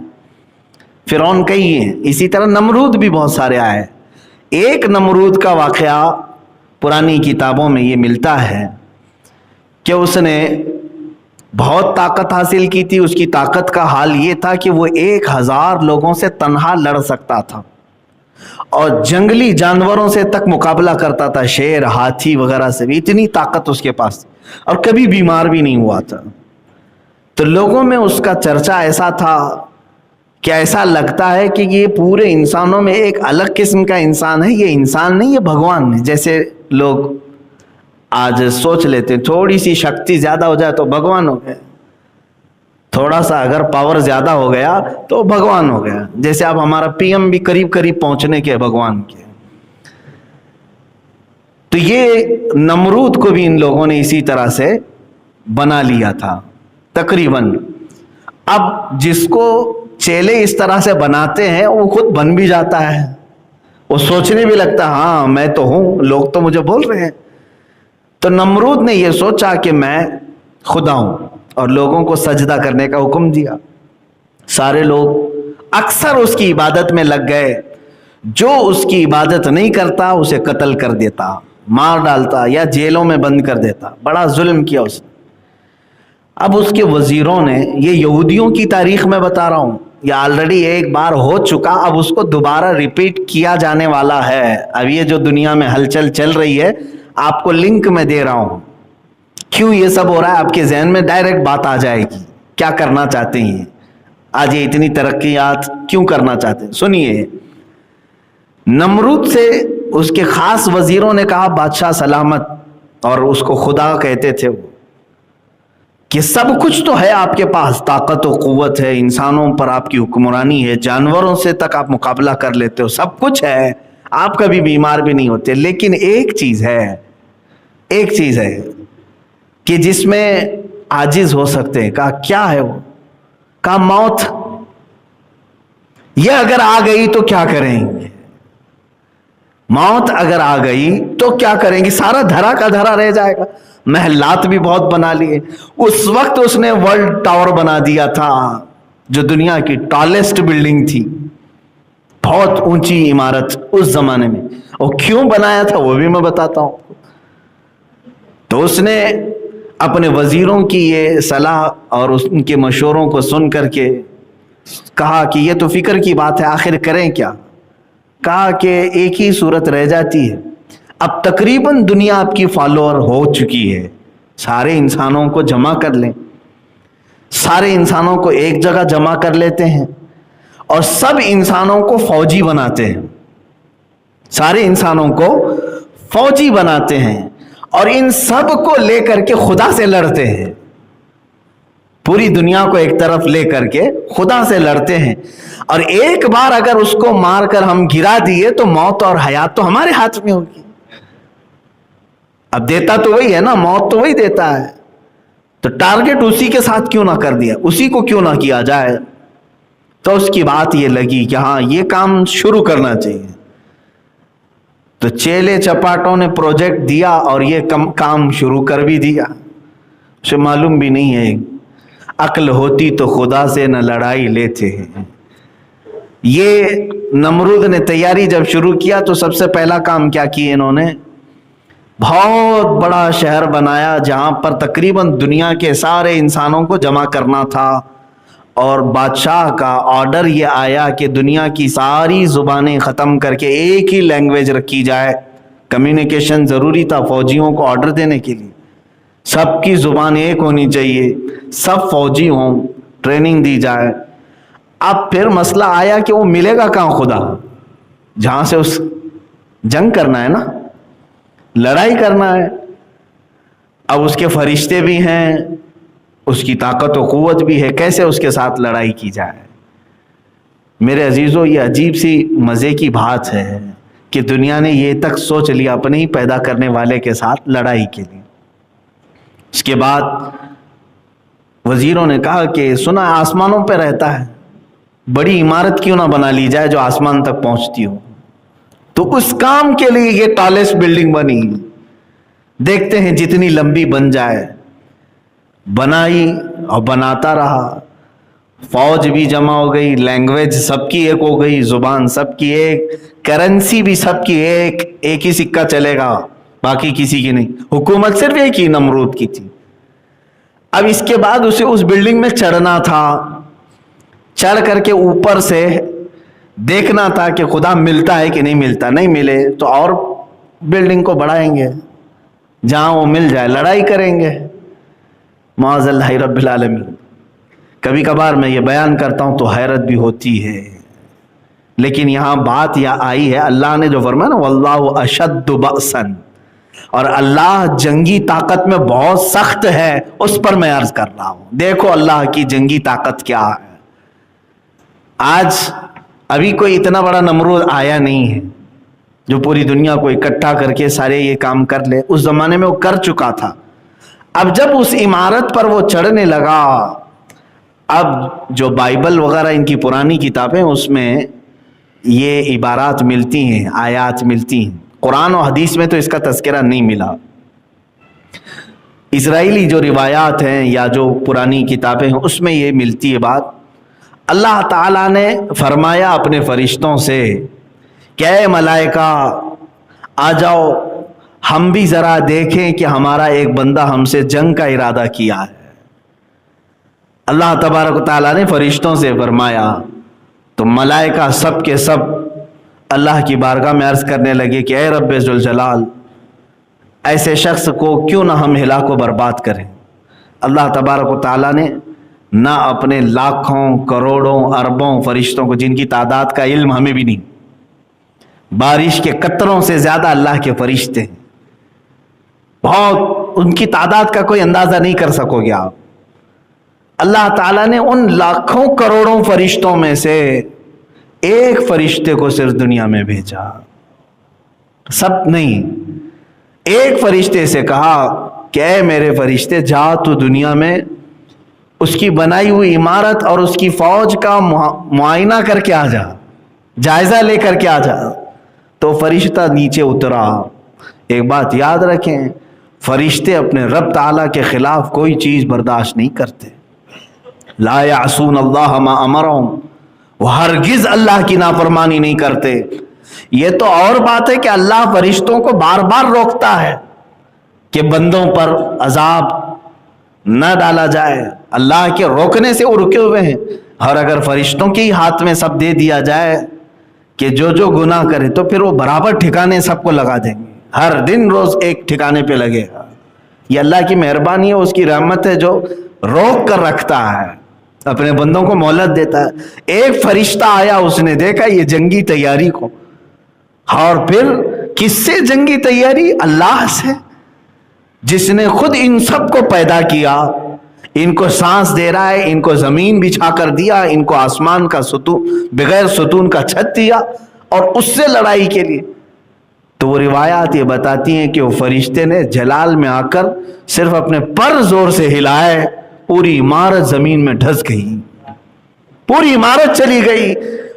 فرعون کئی ہیں، اسی طرح نمرود بھی بہت سارے آئے۔ ایک نمرود کا واقعہ پرانی کتابوں میں یہ ملتا ہے کہ اس نے بہت طاقت حاصل کی تھی، اس کی طاقت کا حال یہ تھا کہ وہ 1000 لوگوں سے تنہا لڑ سکتا تھا، اور جنگلی جانوروں سے تک مقابلہ کرتا تھا، شیر، ہاتھی وغیرہ سے بھی، اتنی طاقت اس کے پاس، اور کبھی بیمار بھی نہیں ہوا تھا۔ تو لوگوں میں اس کا چرچا ایسا تھا کہ ایسا لگتا ہے کہ یہ پورے انسانوں میں ایک الگ قسم کا انسان ہے، یہ انسان نہیں، یہ بھگوان ہے. جیسے لوگ آج سوچ لیتے ہیں تھوڑی سی شکتی زیادہ ہو جائے تو بھگوان ہو گیا، تھوڑا سا اگر پاور زیادہ ہو گیا تو بھگوان ہو گیا. جیسے اب ہمارا پی ایم بھی قریب قریب پہنچنے کے بھگوان کے. تو یہ نمرود کو بھی ان لوگوں نے اسی طرح سے بنا لیا تھا تقریباً. اب جس کو چیلے اس طرح سے بناتے ہیں وہ خود بن بھی جاتا ہے، وہ سوچنے بھی لگتا ہے ہاں میں تو ہوں، لوگ تو مجھے بول رہے ہیں. تو نمرود نے یہ سوچا کہ میں خدا ہوں اور لوگوں کو سجدہ کرنے کا حکم دیا. سارے لوگ اکثر اس کی عبادت میں لگ گئے. جو اس کی عبادت نہیں کرتا اسے قتل کر دیتا، مار ڈالتا یا جیلوں میں بند کر دیتا. بڑا ظلم کیا اس نے. اب اس کے وزیروں نے، یہ یہودیوں کی تاریخ میں بتا رہا ہوں، یہ آلریڈی ایک بار ہو چکا، اب اس کو دوبارہ ریپیٹ کیا جانے والا ہے. اب یہ جو دنیا میں ہلچل چل رہی ہے آپ کو لنک میں دے رہا ہوں. کیوں یہ سب ہو رہا ہے آپ کے ذہن میں ڈائریکٹ بات آ جائے گی. کیا کرنا چاہتے ہیں آج یہ اتنی ترقیات کیوں کرنا چاہتے ہیں؟ سنیے. نمرود سے اس کے خاص وزیروں نے کہا بادشاہ سلامت، اور اس کو خدا کہتے تھے وہ، کہ سب کچھ تو ہے آپ کے پاس، طاقت و قوت ہے، انسانوں پر آپ کی حکمرانی ہے، جانوروں سے تک آپ مقابلہ کر لیتے ہو، سب کچھ ہے، آپ کبھی بیمار بھی نہیں ہوتے، لیکن ایک چیز ہے کہ جس میں عاجز ہو سکتے ہیں. کہا کیا ہے وہ؟ کہا موت. یہ اگر آ گئی تو کیا کریں گے؟ موت اگر آ گئی تو کیا کریں گے؟ سارا دھرا کا دھرا رہ جائے گا. محلات بھی بہت بنا لیے. اس وقت اس نے ورلڈ ٹاور بنا دیا تھا جو دنیا کی ٹالسٹ بلڈنگ تھی، بہت اونچی عمارت اس زمانے میں. اور کیوں بنایا تھا وہ بھی میں بتاتا ہوں. تو اس نے اپنے وزیروں کی یہ صلاح اور ان کے مشوروں کو سن کر کے کہا کہ یہ تو فکر کی بات ہے، آخر کریں کیا؟ کہا کہ ایک ہی صورت رہ جاتی ہے. اب تقریباً دنیا آپ کی فالوور ہو چکی ہے، سارے انسانوں کو جمع کر لیں، سارے انسانوں کو ایک جگہ جمع کر لیتے ہیں اور سب انسانوں کو فوجی بناتے ہیں، سارے انسانوں کو فوجی بناتے ہیں اور ان سب کو لے کر کے خدا سے لڑتے ہیں. پوری دنیا کو ایک طرف لے کر کے خدا سے لڑتے ہیں. اور ایک بار اگر اس کو مار کر ہم گرا دیے تو موت اور حیات تو ہمارے ہاتھ میں ہوگی. اب دیتا تو وہی ہے نا، موت تو وہی دیتا ہے، تو ٹارگٹ اسی کے ساتھ کیوں نہ کر دیا، اسی کو کیوں نہ کیا جائے. تو اس کی بات یہ لگی کہ ہاں یہ کام شروع کرنا چاہیے. تو چیلے چپاٹوں نے پروجیکٹ دیا اور یہ کام شروع کر بھی دیا. اسے معلوم بھی نہیں ہے، عقل ہوتی تو خدا سے نہ لڑائی لیتے ہیں. یہ نمرود نے تیاری جب شروع کیا تو سب سے پہلا کام کیا کیا انہوں نے؟ بہت بڑا شہر بنایا جہاں پر تقریباً دنیا کے سارے انسانوں کو جمع کرنا تھا. اور بادشاہ کا آرڈر یہ آیا کہ دنیا کی ساری زبانیں ختم کر کے ایک ہی لینگویج رکھی جائے. کمیونیکیشن ضروری تھا فوجیوں کو آرڈر دینے کے لیے، سب کی زبان ایک ہونی چاہیے، سب فوجی ہوں، ٹریننگ دی جائے. اب پھر مسئلہ آیا کہ وہ ملے گا کہاں خدا، جہاں سے اس جنگ کرنا ہے نا، لڑائی کرنا ہے. اب اس کے فرشتے بھی ہیں، اس کی طاقت و قوت بھی ہے، کیسے اس کے ساتھ لڑائی کی جائے؟ میرے عزیزو، یہ عجیب سی مزے کی بات ہے کہ دنیا نے یہ تک سوچ لیا اپنے ہی پیدا کرنے والے کے ساتھ لڑائی کے لیے. اس کے بعد وزیروں نے کہا کہ سنا آسمانوں پہ رہتا ہے، بڑی عمارت کیوں نہ بنا لی جائے جو آسمان تک پہنچتی ہو. تو اس کام کے لیے یہ ٹالسٹ بلڈنگ بنی. دیکھتے ہیں جتنی لمبی بن جائے. بنائی اور بناتا رہا. فوج بھی جمع ہو گئی، لینگویج سب کی ایک ہو گئی، زبان سب کی ایک، کرنسی بھی سب کی ایک، ایک ہی سکہ چلے گا، باقی کسی کی نہیں. حکومت صرف ایک ہی نمرود کی تھی. اب اس کے بعد اسے اس بلڈنگ میں چڑھنا تھا، چڑھ کر کے اوپر سے دیکھنا تھا کہ خدا ملتا ہے کہ نہیں ملتا. نہیں ملے تو اور بلڈنگ کو بڑھائیں گے، جہاں وہ مل جائے لڑائی کریں گے. معاذ اللہ رب العالمین. کبھی کبھار میں یہ بیان کرتا ہوں تو حیرت بھی ہوتی ہے، لیکن یہاں بات یہ آئی ہے، اللہ نے جو فرمایا نا واللہ اشد بأسا، اور اللہ جنگی طاقت میں بہت سخت ہے، اس پر میں عرض کر رہا ہوں دیکھو اللہ کی جنگی طاقت کیا ہے۔ آج ابھی کوئی اتنا بڑا نمرود آیا نہیں ہے جو پوری دنیا کو اکٹھا کر کے سارے یہ کام کر لے، اس زمانے میں وہ کر چکا تھا۔ اب جب اس عمارت پر وہ چڑھنے لگا، اب جو بائبل وغیرہ ان کی پرانی کتابیں اس میں یہ عبارات ملتی ہیں، آیات ملتی ہیں، قرآن و حدیث میں تو اس کا تذکرہ نہیں ملا۔ اسرائیلی جو روایات ہیں یا جو پرانی کتابیں ہیں اس میں یہ ملتی ہے بات۔ اللہ تعالیٰ نے فرمایا اپنے فرشتوں سے کہ اے ملائکہ آ جاؤ، ہم بھی ذرا دیکھیں کہ ہمارا ایک بندہ ہم سے جنگ کا ارادہ کیا ہے۔ اللہ تبارک و تعالیٰ نے فرشتوں سے فرمایا تو ملائکہ سب کے سب اللہ کی بارگاہ میں عرض کرنے لگے کہ اے رب ذوالجلال، ایسے شخص کو کیوں نہ ہم ہلاک و برباد کریں۔ اللہ تبارک و تعالیٰ نے نہ اپنے لاکھوں کروڑوں اربوں فرشتوں کو، جن کی تعداد کا علم ہمیں بھی نہیں، بارش کے قطروں سے زیادہ اللہ کے فرشتے ہیں، بہت، ان کی تعداد کا کوئی اندازہ نہیں کر سکو گے آپ۔ اللہ تعالیٰ نے ان لاکھوں کروڑوں فرشتوں میں سے ایک فرشتے کو صرف دنیا میں بھیجا، سب نہیں، ایک فرشتے سے کہا کہ اے میرے فرشتے جا تو دنیا میں اس کی بنائی ہوئی عمارت اور اس کی فوج کا معائنہ کر کے آ جا، جائزہ لے کر کے آ جا۔ تو فرشتہ نیچے اترا۔ ایک بات یاد رکھیں، فرشتے اپنے رب تعالیٰ کے خلاف کوئی چیز برداشت نہیں کرتے۔ لا یعصون اللہ ما امرہم، وہ ہرگز اللہ کی نافرمانی نہیں کرتے۔ یہ تو اور بات ہے کہ اللہ فرشتوں کو بار بار روکتا ہے کہ بندوں پر عذاب نہ ڈالا جائے، اللہ کے روکنے سے وہ رکے ہوئے ہیں۔ اور اگر فرشتوں کے ہی ہاتھ میں سب دے دیا جائے کہ جو گناہ کرے تو پھر وہ برابر ٹھکانے سب کو لگا دیں گے، ہر دن روز ایک ٹھکانے پہ لگے گا۔ یہ اللہ کی مہربانی ہے، اس کی رحمت ہے جو روک کر رکھتا ہے، اپنے بندوں کو مہلت دیتا ہے۔ ایک فرشتہ آیا، اس نے دیکھا یہ جنگی تیاری کو، اور پھر کس سے جنگی تیاری؟ اللہ سے، جس نے خود ان سب کو پیدا کیا، ان کو سانس دے رہا ہے، ان کو زمین بچھا کر دیا، ان کو آسمان کا ستون بغیر ستون کا چھت دیا، اور اس سے لڑائی کے لیے۔ تو وہ روایات یہ بتاتی ہیں کہ وہ فرشتے نے جلال میں آ کر صرف اپنے پر زور سے ہلائے، پوری عمارت زمین میں دھس گئی، پوری عمارت چلی گئی،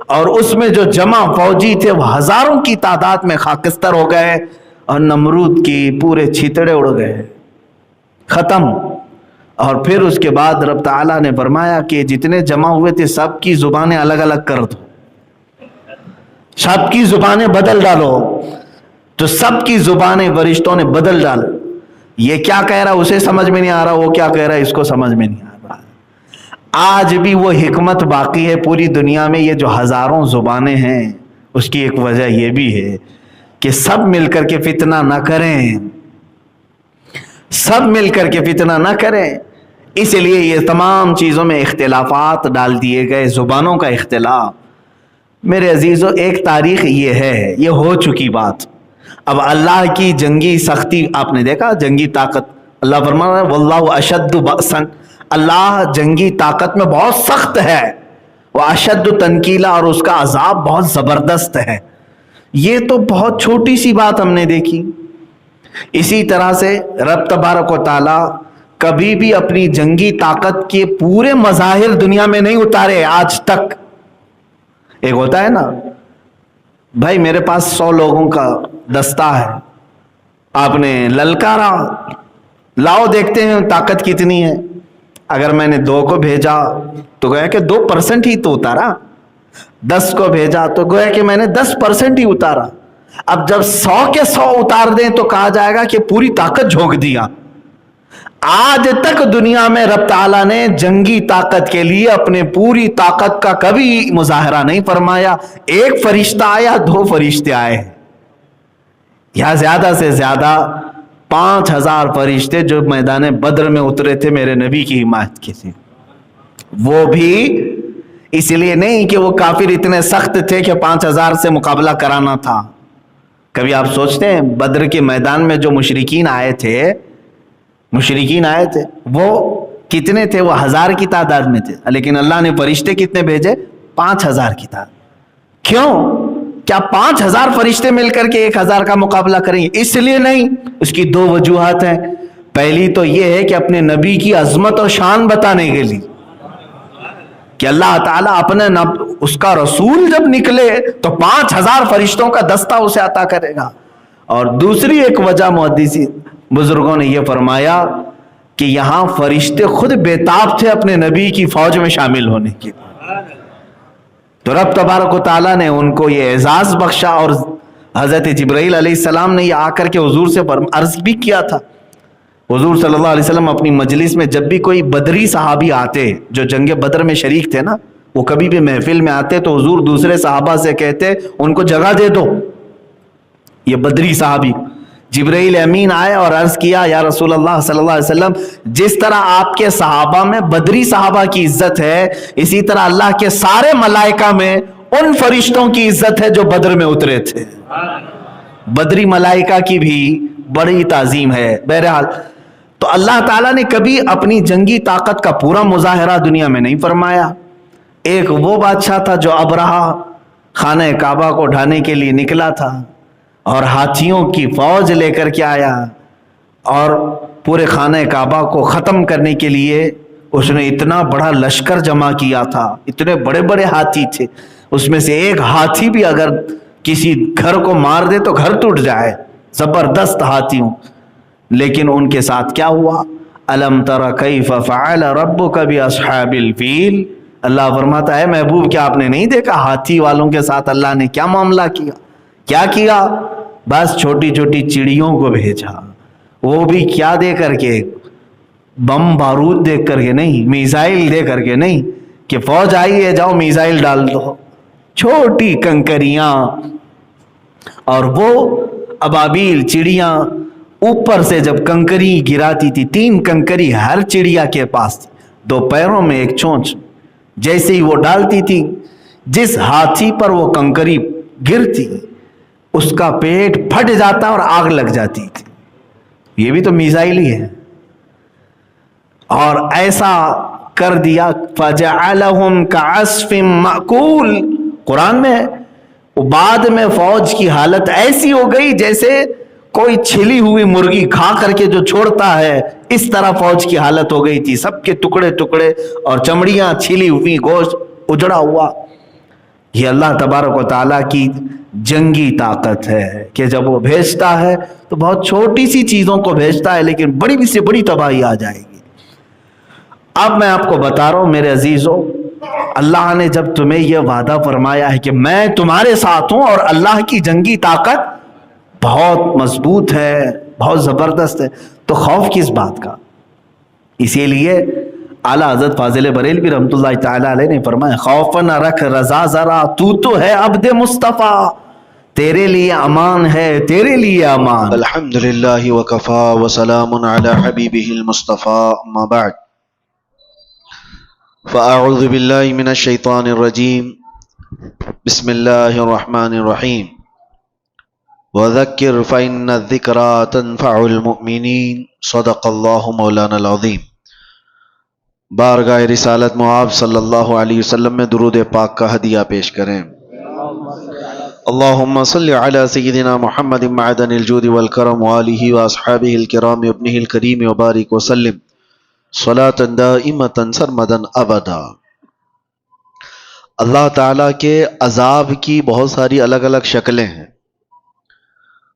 اور اس میں جو جمع فوجی تھے وہ ہزاروں کی تعداد میں خاکستر ہو گئے، اور نمرود کی پورے چھیتڑے اڑ گئے، ختم۔ اور پھر اس کے بعد رب تعالیٰ نے فرمایا کہ جتنے جمع ہوئے تھے سب کی زبانیں الگ الگ کر دو، سب کی زبانیں بدل ڈالو۔ تو سب کی زبانیں فرشتوں نے بدل ڈال۔ یہ کیا کہہ رہا اسے سمجھ میں نہیں آ رہا، وہ کیا کہہ رہا ہے اس کو سمجھ میں نہیں آ رہا۔ آج بھی وہ حکمت باقی ہے پوری دنیا میں۔ یہ جو ہزاروں زبانیں ہیں اس کی ایک وجہ یہ بھی ہے کہ سب مل کر کے فتنہ نہ کریں، سب مل کر کے فتنہ نہ کریں، اس لیے یہ تمام چیزوں میں اختلافات ڈال دیے گئے، زبانوں کا اختلاف۔ میرے عزیزو، ایک تاریخ یہ ہے، یہ ہو چکی بات۔ اب اللہ کی جنگی سختی آپ نے دیکھا، جنگی طاقت، اللہ فرما رہا ہے واللہ اشد بأسا، اللہ جنگی طاقت میں بہت سخت ہے، وہ اشد تنکیلا، اور اس کا عذاب بہت زبردست ہے۔ یہ تو بہت چھوٹی سی بات ہم نے دیکھی۔ اسی طرح سے رب تبارک و تعالی کبھی بھی اپنی جنگی طاقت کے پورے مظاہر دنیا میں نہیں اتارے آج تک۔ ایک ہوتا ہے نا بھائی میرے پاس 100 لوگوں کا دستہ ہے، آپ نے للکارا، لاؤ دیکھتے ہیں طاقت کتنی ہے۔ اگر میں نے 2 کو بھیجا تو گویا کہ 2% ہی تو اتارا، 10 کو بھیجا تو گویا کہ میں نے 10% ہی اتارا۔ اب جب 100 کے 100 اتار دیں تو کہا جائے گا کہ پوری طاقت جھونک دیا۔ آج تک دنیا میں رب تعالیٰ نے جنگی طاقت کے لیے اپنے پوری طاقت کا کبھی مظاہرہ نہیں فرمایا۔ ایک فرشتہ آیا، 2 فرشتے آئے، یا زیادہ سے زیادہ 5000 فرشتے جو میدان بدر میں اترے تھے میرے نبی کی حمایت کے لیے۔ وہ بھی اس لیے نہیں کہ وہ کافر اتنے سخت تھے کہ 5000 سے مقابلہ کرانا تھا. کبھی آپ سوچتے ہیں بدر کے میدان میں جو مشرکین آئے تھے وہ کتنے تھے؟ وہ 1000 کی تعداد میں تھے, لیکن اللہ نے فرشتے کتنے بھیجے؟ 5000 کی تعداد. کیوں؟ کیا 5000 فرشتے مل کر کے 1000 کا مقابلہ کریں گے؟ اس لیے نہیں. اس کی 2 وجوہات ہیں. پہلی تو یہ ہے کہ اپنے نبی کی عظمت اور شان بتانے کے لیے کہ اللہ تعالیٰ اپنے اس کا رسول جب نکلے تو 5000 فرشتوں کا دستہ اسے عطا کرے گا. اور دوسری ایک وجہ محدثین بزرگوں نے یہ فرمایا کہ یہاں فرشتے خود بےتاب تھے اپنے نبی کی فوج میں شامل ہونے کے لیے. تو رب تبارک و تعالیٰ نے ان کو یہ اعزاز بخشا, اور حضرت جبرائیل علیہ السلام نے یہ آ کر کے حضور سے عرض بھی کیا تھا. حضور صلی اللہ علیہ وسلم اپنی مجلس میں جب بھی کوئی بدری صحابی آتے جو جنگ بدر میں شریک تھے نا, وہ کبھی بھی محفل میں آتے تو حضور دوسرے صحابہ سے کہتے ان کو جگہ دے دو. یہ بدری صحابی جبرائیل امین آئے اور عرض کیا یا رسول اللہ صلی اللہ علیہ وسلم, جس طرح آپ کے صحابہ میں بدری صحابہ کی عزت ہے, اسی طرح اللہ کے سارے ملائکہ میں ان فرشتوں کی عزت ہے جو بدر میں اترے تھے. بدری ملائکہ کی بھی بڑی تعظیم ہے. بہرحال تو اللہ تعالیٰ نے کبھی اپنی جنگی طاقت کا پورا مظاہرہ دنیا میں نہیں فرمایا. ایک وہ بادشاہ تھا جو ابرہہ خانہ کعبہ کو ڈھانے کے لیے نکلا تھا اور ہاتھیوں کی فوج لے کر کے آیا, اور پورے خانہ کعبہ کو ختم کرنے کے لیے اس نے اتنا بڑا لشکر جمع کیا تھا. اتنے بڑے بڑے ہاتھی تھے, اس میں سے ایک ہاتھی بھی اگر کسی گھر کو مار دے تو گھر ٹوٹ جائے. زبردست ہاتھیوں. لیکن ان کے ساتھ کیا ہوا؟ الم تر کیف فعل ربک باصحاب الفیل. اللہ فرماتا ہے محبوب کیا آپ نے نہیں دیکھا ہاتھی والوں کے ساتھ اللہ نے کیا معاملہ کیا؟ کیا کیا؟ بس چھوٹی چھوٹی چڑیوں کو بھیجا, وہ بھی کیا دے کر کے؟ بم بارود دے کر کے نہیں, میزائل دے کر کے نہیں کہ فوج آئی ہے جاؤ میزائل ڈال دو. چھوٹی کنکریاں اور وہ ابابیل چڑیاں اوپر سے جب کنکری گراتی تھی, 3 کنکری ہر چڑیا کے پاس تھی, 2 پیروں میں ایک چونچ, جیسے ہی وہ ڈالتی تھی جس ہاتھی پر وہ کنکری گرتی اس کا پیٹ پھٹ جاتا اور آگ لگ جاتی تھی. یہ بھی تو میزائل ہی ہے. اور ایسا کر دیا فَجَعَلَهُمْ كَعَصْفٍ مَأْكُولٍ. قرآن میں بعد میں فوج کی حالت ایسی ہو گئی جیسے کوئی چھلی ہوئی مرغی کھا کر کے جو چھوڑتا ہے, اس طرح فوج کی حالت ہو گئی تھی. سب کے ٹکڑے ٹکڑے اور چمڑیاں چھلی ہوئی, گوشت اجڑا ہوا. یہ اللہ تبارک و تعالیٰ کی جنگی طاقت ہے کہ جب وہ بھیجتا ہے تو بہت چھوٹی سی چیزوں کو بھیجتا ہے لیکن بڑی سے بڑی تباہی آ جائے گی. اب میں آپ کو بتا رہا ہوں میرے عزیزوں, اللہ نے جب تمہیں یہ وعدہ فرمایا ہے کہ میں تمہارے ساتھ ہوں اور اللہ کی جنگی طاقت بہت مضبوط ہے, بہت زبردست ہے, تو خوف کس بات کا؟ اسی لیے اعلیٰ حضرت فاضل بریلوی رحمۃ اللہ تعالیٰ علیہ نے فرمایا خوف نہ رکھ رضا ذرا, تو ہے عبد مصطفیٰ, تیرے لیے امان ہے, تیرے لیے امان. الحمدللہ وکفا وسلام علی حبیبہ المصطفیٰ, اما بعد فاعوذ باللہ من الشیطان الرجیم, بسم اللہ الرحمن الرحیم. وذکر فإن الذکرى تنفع المؤمنین, صدق اللہ مولانا العظیم. بارگاہ رسالت معاب صلی اللہ علیہ وسلم میں درود پاک کا ہدیہ پیش کریں. اللہم صلی علی سیدنا محمد معدن الجود والکرم وآلہ واصحابہ الکرام ابنہ الکریم وبارک وسلم صلاۃ دائمۃ سرمدا ابدا. اللہ تعالیٰ کے عذاب کی بہت ساری الگ الگ شکلیں ہیں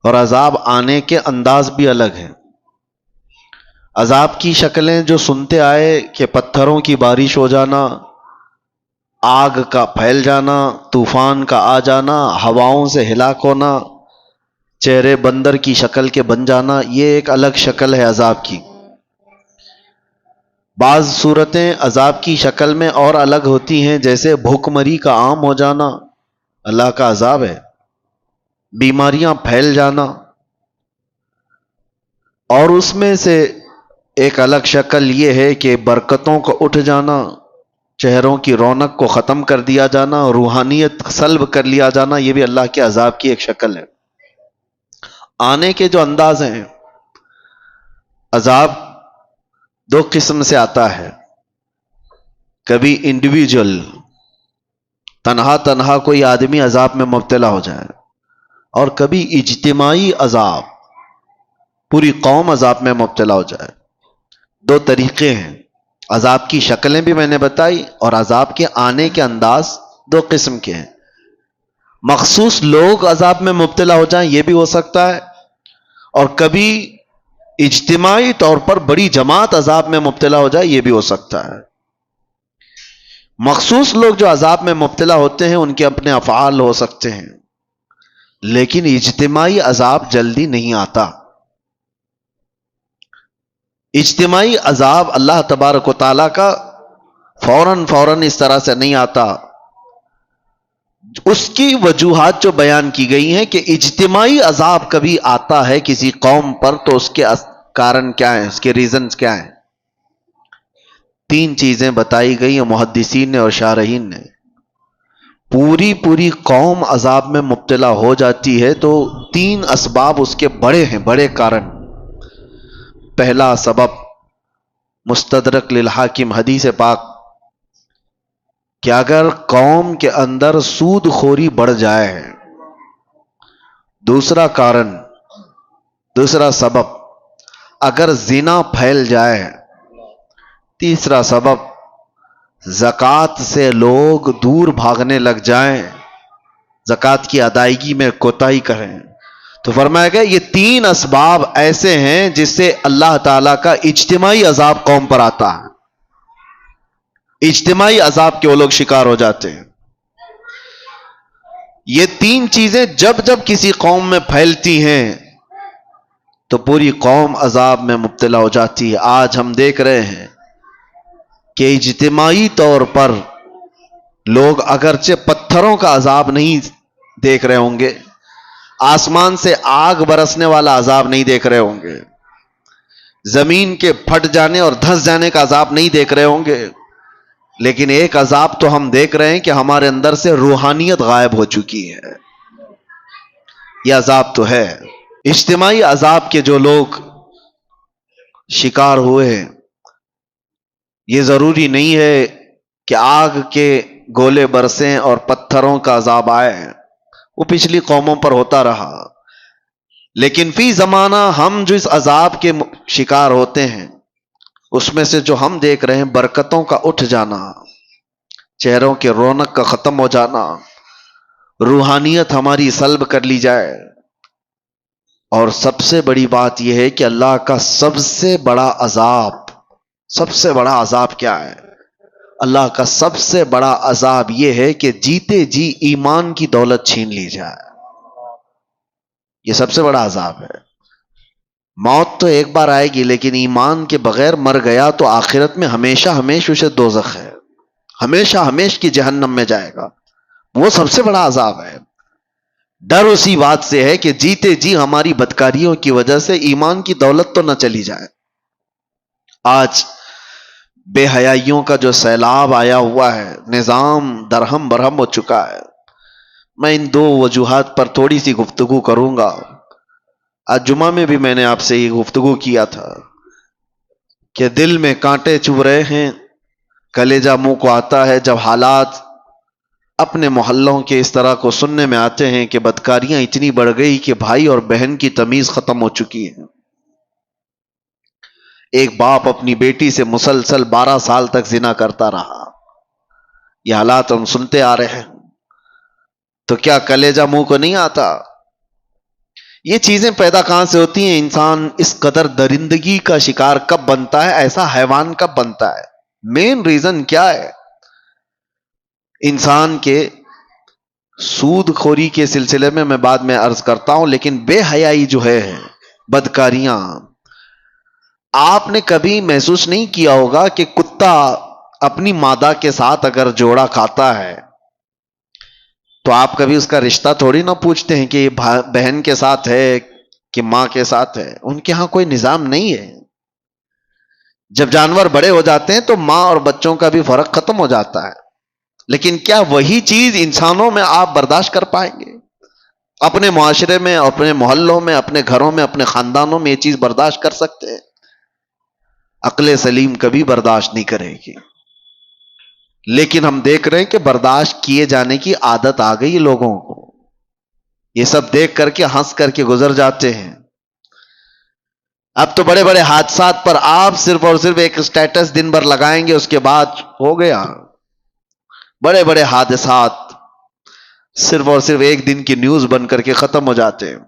اور عذاب آنے کے انداز بھی الگ ہیں. عذاب کی شکلیں جو سنتے آئے کہ پتھروں کی بارش ہو جانا, آگ کا پھیل جانا, طوفان کا آ جانا, ہواؤں سے ہلاک ہونا, چہرے بندر کی شکل کے بن جانا, یہ ایک الگ شکل ہے عذاب کی. بعض صورتیں عذاب کی شکل میں اور الگ ہوتی ہیں, جیسے بھوک مری کا عام ہو جانا اللہ کا عذاب ہے, بیماریاں پھیل جانا, اور اس میں سے ایک الگ شکل یہ ہے کہ برکتوں کا اٹھ جانا, چہروں کی رونق کو ختم کر دیا جانا اور روحانیت سلب کر لیا جانا، یہ بھی اللہ کے عذاب کی ایک شکل ہے۔ آنے کے جو انداز ہیں، عذاب دو قسم سے آتا ہے، کبھی انڈیویجول تنہا کوئی آدمی عذاب میں مبتلا ہو جائے، اور کبھی اجتماعی عذاب، پوری قوم عذاب میں مبتلا ہو جائے۔ دو طریقے ہیں، عذاب کی شکلیں بھی میں نے بتائی، اور عذاب کے آنے کے انداز دو قسم کے ہیں۔ مخصوص لوگ عذاب میں مبتلا ہو جائیں یہ بھی ہو سکتا ہے، اور کبھی اجتماعی طور پر بڑی جماعت عذاب میں مبتلا ہو جائے یہ بھی ہو سکتا ہے۔ مخصوص لوگ جو عذاب میں مبتلا ہوتے ہیں ان کے اپنے افعال ہو سکتے ہیں، لیکن اجتماعی عذاب جلدی نہیں آتا۔ اجتماعی عذاب اللہ تبارک و تعالیٰ کا فوراً اس طرح سے نہیں آتا۔ اس کی وجوہات جو بیان کی گئی ہیں کہ اجتماعی عذاب کبھی آتا ہے کسی قوم پر تو اس کے کارن کیا ہیں، اس کے ریزنز کیا ہیں؟ تین چیزیں بتائی گئی ہیں محدثین نے اور شارحین نے۔ پوری قوم عذاب میں مبتلا ہو جاتی ہے تو تین اسباب اس کے بڑے ہیں، بڑے کارن۔ پہلا سبب مستدرک للحاکم حدیث پاک کہ اگر قوم کے اندر سود خوری بڑھ جائے، دوسرا کارن، دوسرا سبب اگر زنا پھیل جائے، تیسرا سبب زکوٰۃ سے لوگ دور بھاگنے لگ جائیں، زکوٰۃ کی ادائیگی میں کوتاہی کریں۔ تو فرمایا گیا یہ تین اسباب ایسے ہیں جس سے اللہ تعالیٰ کا اجتماعی عذاب قوم پر آتا ہے، اجتماعی عذاب کے وہ لوگ شکار ہو جاتے ہیں۔ یہ تین چیزیں جب کسی قوم میں پھیلتی ہیں تو پوری قوم عذاب میں مبتلا ہو جاتی ہے۔ آج ہم دیکھ رہے ہیں کہ اجتماعی طور پر لوگ اگرچہ پتھروں کا عذاب نہیں دیکھ رہے ہوں گے، آسمان سے آگ برسنے والا عذاب نہیں دیکھ رہے ہوں گے، زمین کے پھٹ جانے اور دھس جانے کا عذاب نہیں دیکھ رہے ہوں گے، لیکن ایک عذاب تو ہم دیکھ رہے ہیں کہ ہمارے اندر سے روحانیت غائب ہو چکی ہے۔ یہ عذاب تو ہے۔ اجتماعی عذاب کے جو لوگ شکار ہوئے ہیں، یہ ضروری نہیں ہے کہ آگ کے گولے برسیں اور پتھروں کا عذاب آئے، وہ پچھلی قوموں پر ہوتا رہا، لیکن فی زمانہ ہم جو اس عذاب کے شکار ہوتے ہیں اس میں سے جو ہم دیکھ رہے ہیں برکتوں کا اٹھ جانا، چہروں کے رونق کا ختم ہو جانا، روحانیت ہماری سلب کر لی جائے، اور سب سے بڑی بات یہ ہے کہ اللہ کا سب سے بڑا عذاب کیا ہے؟ اللہ کا سب سے بڑا عذاب یہ ہے کہ جیتے جی ایمان کی دولت چھین لی جائے۔ یہ سب سے بڑا عذاب ہے۔ موت تو ایک بار آئے گی، لیکن ایمان کے بغیر مر گیا تو آخرت میں ہمیشہ اسے دوزخ ہے، ہمیشہ کی جہنم میں جائے گا۔ وہ سب سے بڑا عذاب ہے۔ ڈر اسی بات سے ہے کہ جیتے جی ہماری بدکاریوں کی وجہ سے ایمان کی دولت تو نہ چلی جائے۔ آج بے حیائیوں کا جو سیلاب آیا ہوا ہے، نظام درہم برہم ہو چکا ہے۔ میں ان دو وجوہات پر تھوڑی سی گفتگو کروں گا۔ آج جمعہ میں بھی میں نے آپ سے یہ گفتگو کیا تھا کہ دل میں کانٹے چبھ رہے ہیں، کلیجہ منہ کو آتا ہے جب حالات اپنے محلوں کے اس طرح کو سننے میں آتے ہیں کہ بدکاریاں اتنی بڑھ گئی کہ بھائی اور بہن کی تمیز ختم ہو چکی ہے۔ ایک باپ اپنی بیٹی سے مسلسل 12 سال تک زنا کرتا رہا۔ یہ حالات ہم سنتے آ رہے ہیں، تو کیا کلیجہ منہ کو نہیں آتا؟ یہ چیزیں پیدا کہاں سے ہوتی ہیں؟ انسان اس قدر درندگی کا شکار کب بنتا ہے، ایسا حیوان کب بنتا ہے؟ مین ریزن کیا ہے؟ انسان کے سود خوری کے سلسلے میں بعد میں عرض کرتا ہوں، لیکن بے حیائی جو ہے، بدکاریاں، آپ نے کبھی محسوس نہیں کیا ہوگا کہ کتا اپنی مادہ کے ساتھ اگر جوڑا کھاتا ہے تو آپ کبھی اس کا رشتہ تھوڑی نہ پوچھتے ہیں کہ یہ بہن کے ساتھ ہے کہ ماں کے ساتھ ہے۔ ان کے ہاں کوئی نظام نہیں ہے۔ جب جانور بڑے ہو جاتے ہیں تو ماں اور بچوں کا بھی فرق ختم ہو جاتا ہے. لیکن کیا وہی چیز انسانوں میں آپ برداشت کر پائیں گے؟ اپنے معاشرے میں، اپنے محلوں میں، اپنے گھروں میں، اپنے خاندانوں میں یہ چیز برداشت کر سکتے ہیں؟ عقل سلیم کبھی برداشت نہیں کرے گی. لیکن ہم دیکھ رہے ہیں کہ برداشت کیے جانے کی عادت آ گئی لوگوں کو. یہ سب دیکھ کر کے ہنس کر کے گزر جاتے ہیں. اب تو بڑے بڑے حادثات پر آپ صرف اور صرف ایک سٹیٹس دن بھر لگائیں گے، اس کے بعد ہو گیا. بڑے بڑے حادثات صرف اور صرف ایک دن کی نیوز بن کر کے ختم ہو جاتے ہیں.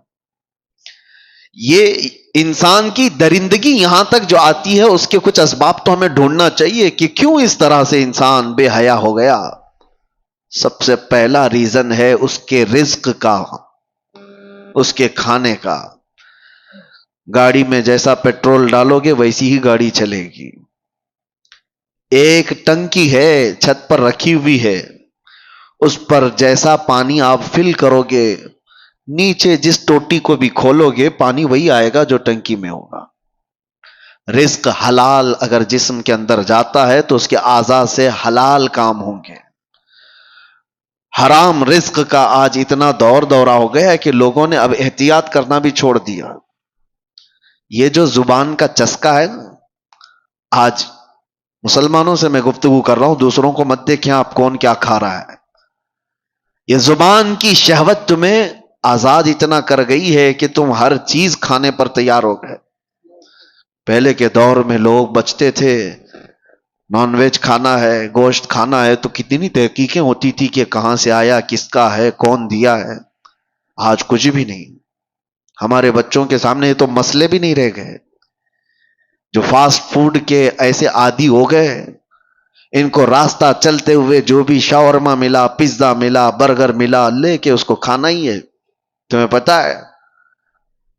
یہ انسان کی درندگی یہاں تک جو آتی ہے، اس کے کچھ اسباب تو ہمیں ڈھونڈنا چاہیے کہ کیوں اس طرح سے انسان بے حیا ہو گیا. سب سے پہلا ریزن ہے اس کے رزق کا، اس کے کھانے کا. گاڑی میں جیسا پیٹرول ڈالو گے ویسی ہی گاڑی چلے گی. ایک ٹنکی ہے چھت پر رکھی ہوئی ہے، اس پر جیسا پانی آپ فل کرو گے، نیچے جس ٹوٹی کو بھی کھولو گے پانی وہی آئے گا جو ٹنکی میں ہوگا. رزق حلال اگر جسم کے اندر جاتا ہے تو اس کے اعضاء سے حلال کام ہوں گے. حرام رزق کا آج اتنا دورہ ہو گیا ہے کہ لوگوں نے اب احتیاط کرنا بھی چھوڑ دیا. یہ جو زبان کا چسکا ہے نا، آج مسلمانوں سے میں گفتگو کر رہا ہوں، دوسروں کو مت دیکھیں آپ کون کیا کھا رہا ہے. یہ زبان کی شہوت تمہیں آزاد اتنا کر گئی ہے کہ تم ہر چیز کھانے پر تیار ہو گئے. پہلے کے دور میں لوگ بچتے تھے، نان ویج کھانا ہے، گوشت کھانا ہے تو کتنی تحقیقیں ہوتی تھی کہ کہاں سے آیا، کس کا ہے، کون دیا ہے. آج کچھ بھی نہیں. ہمارے بچوں کے سامنے تو مسئلے بھی نہیں رہ گئے. جو فاسٹ فوڈ کے ایسے عادی ہو گئے، ان کو راستہ چلتے ہوئے جو بھی شاورما ملا، پیزا ملا، برگر ملا، لے کے اس کو کھانا ہی ہے. تمہیں پتا ہے،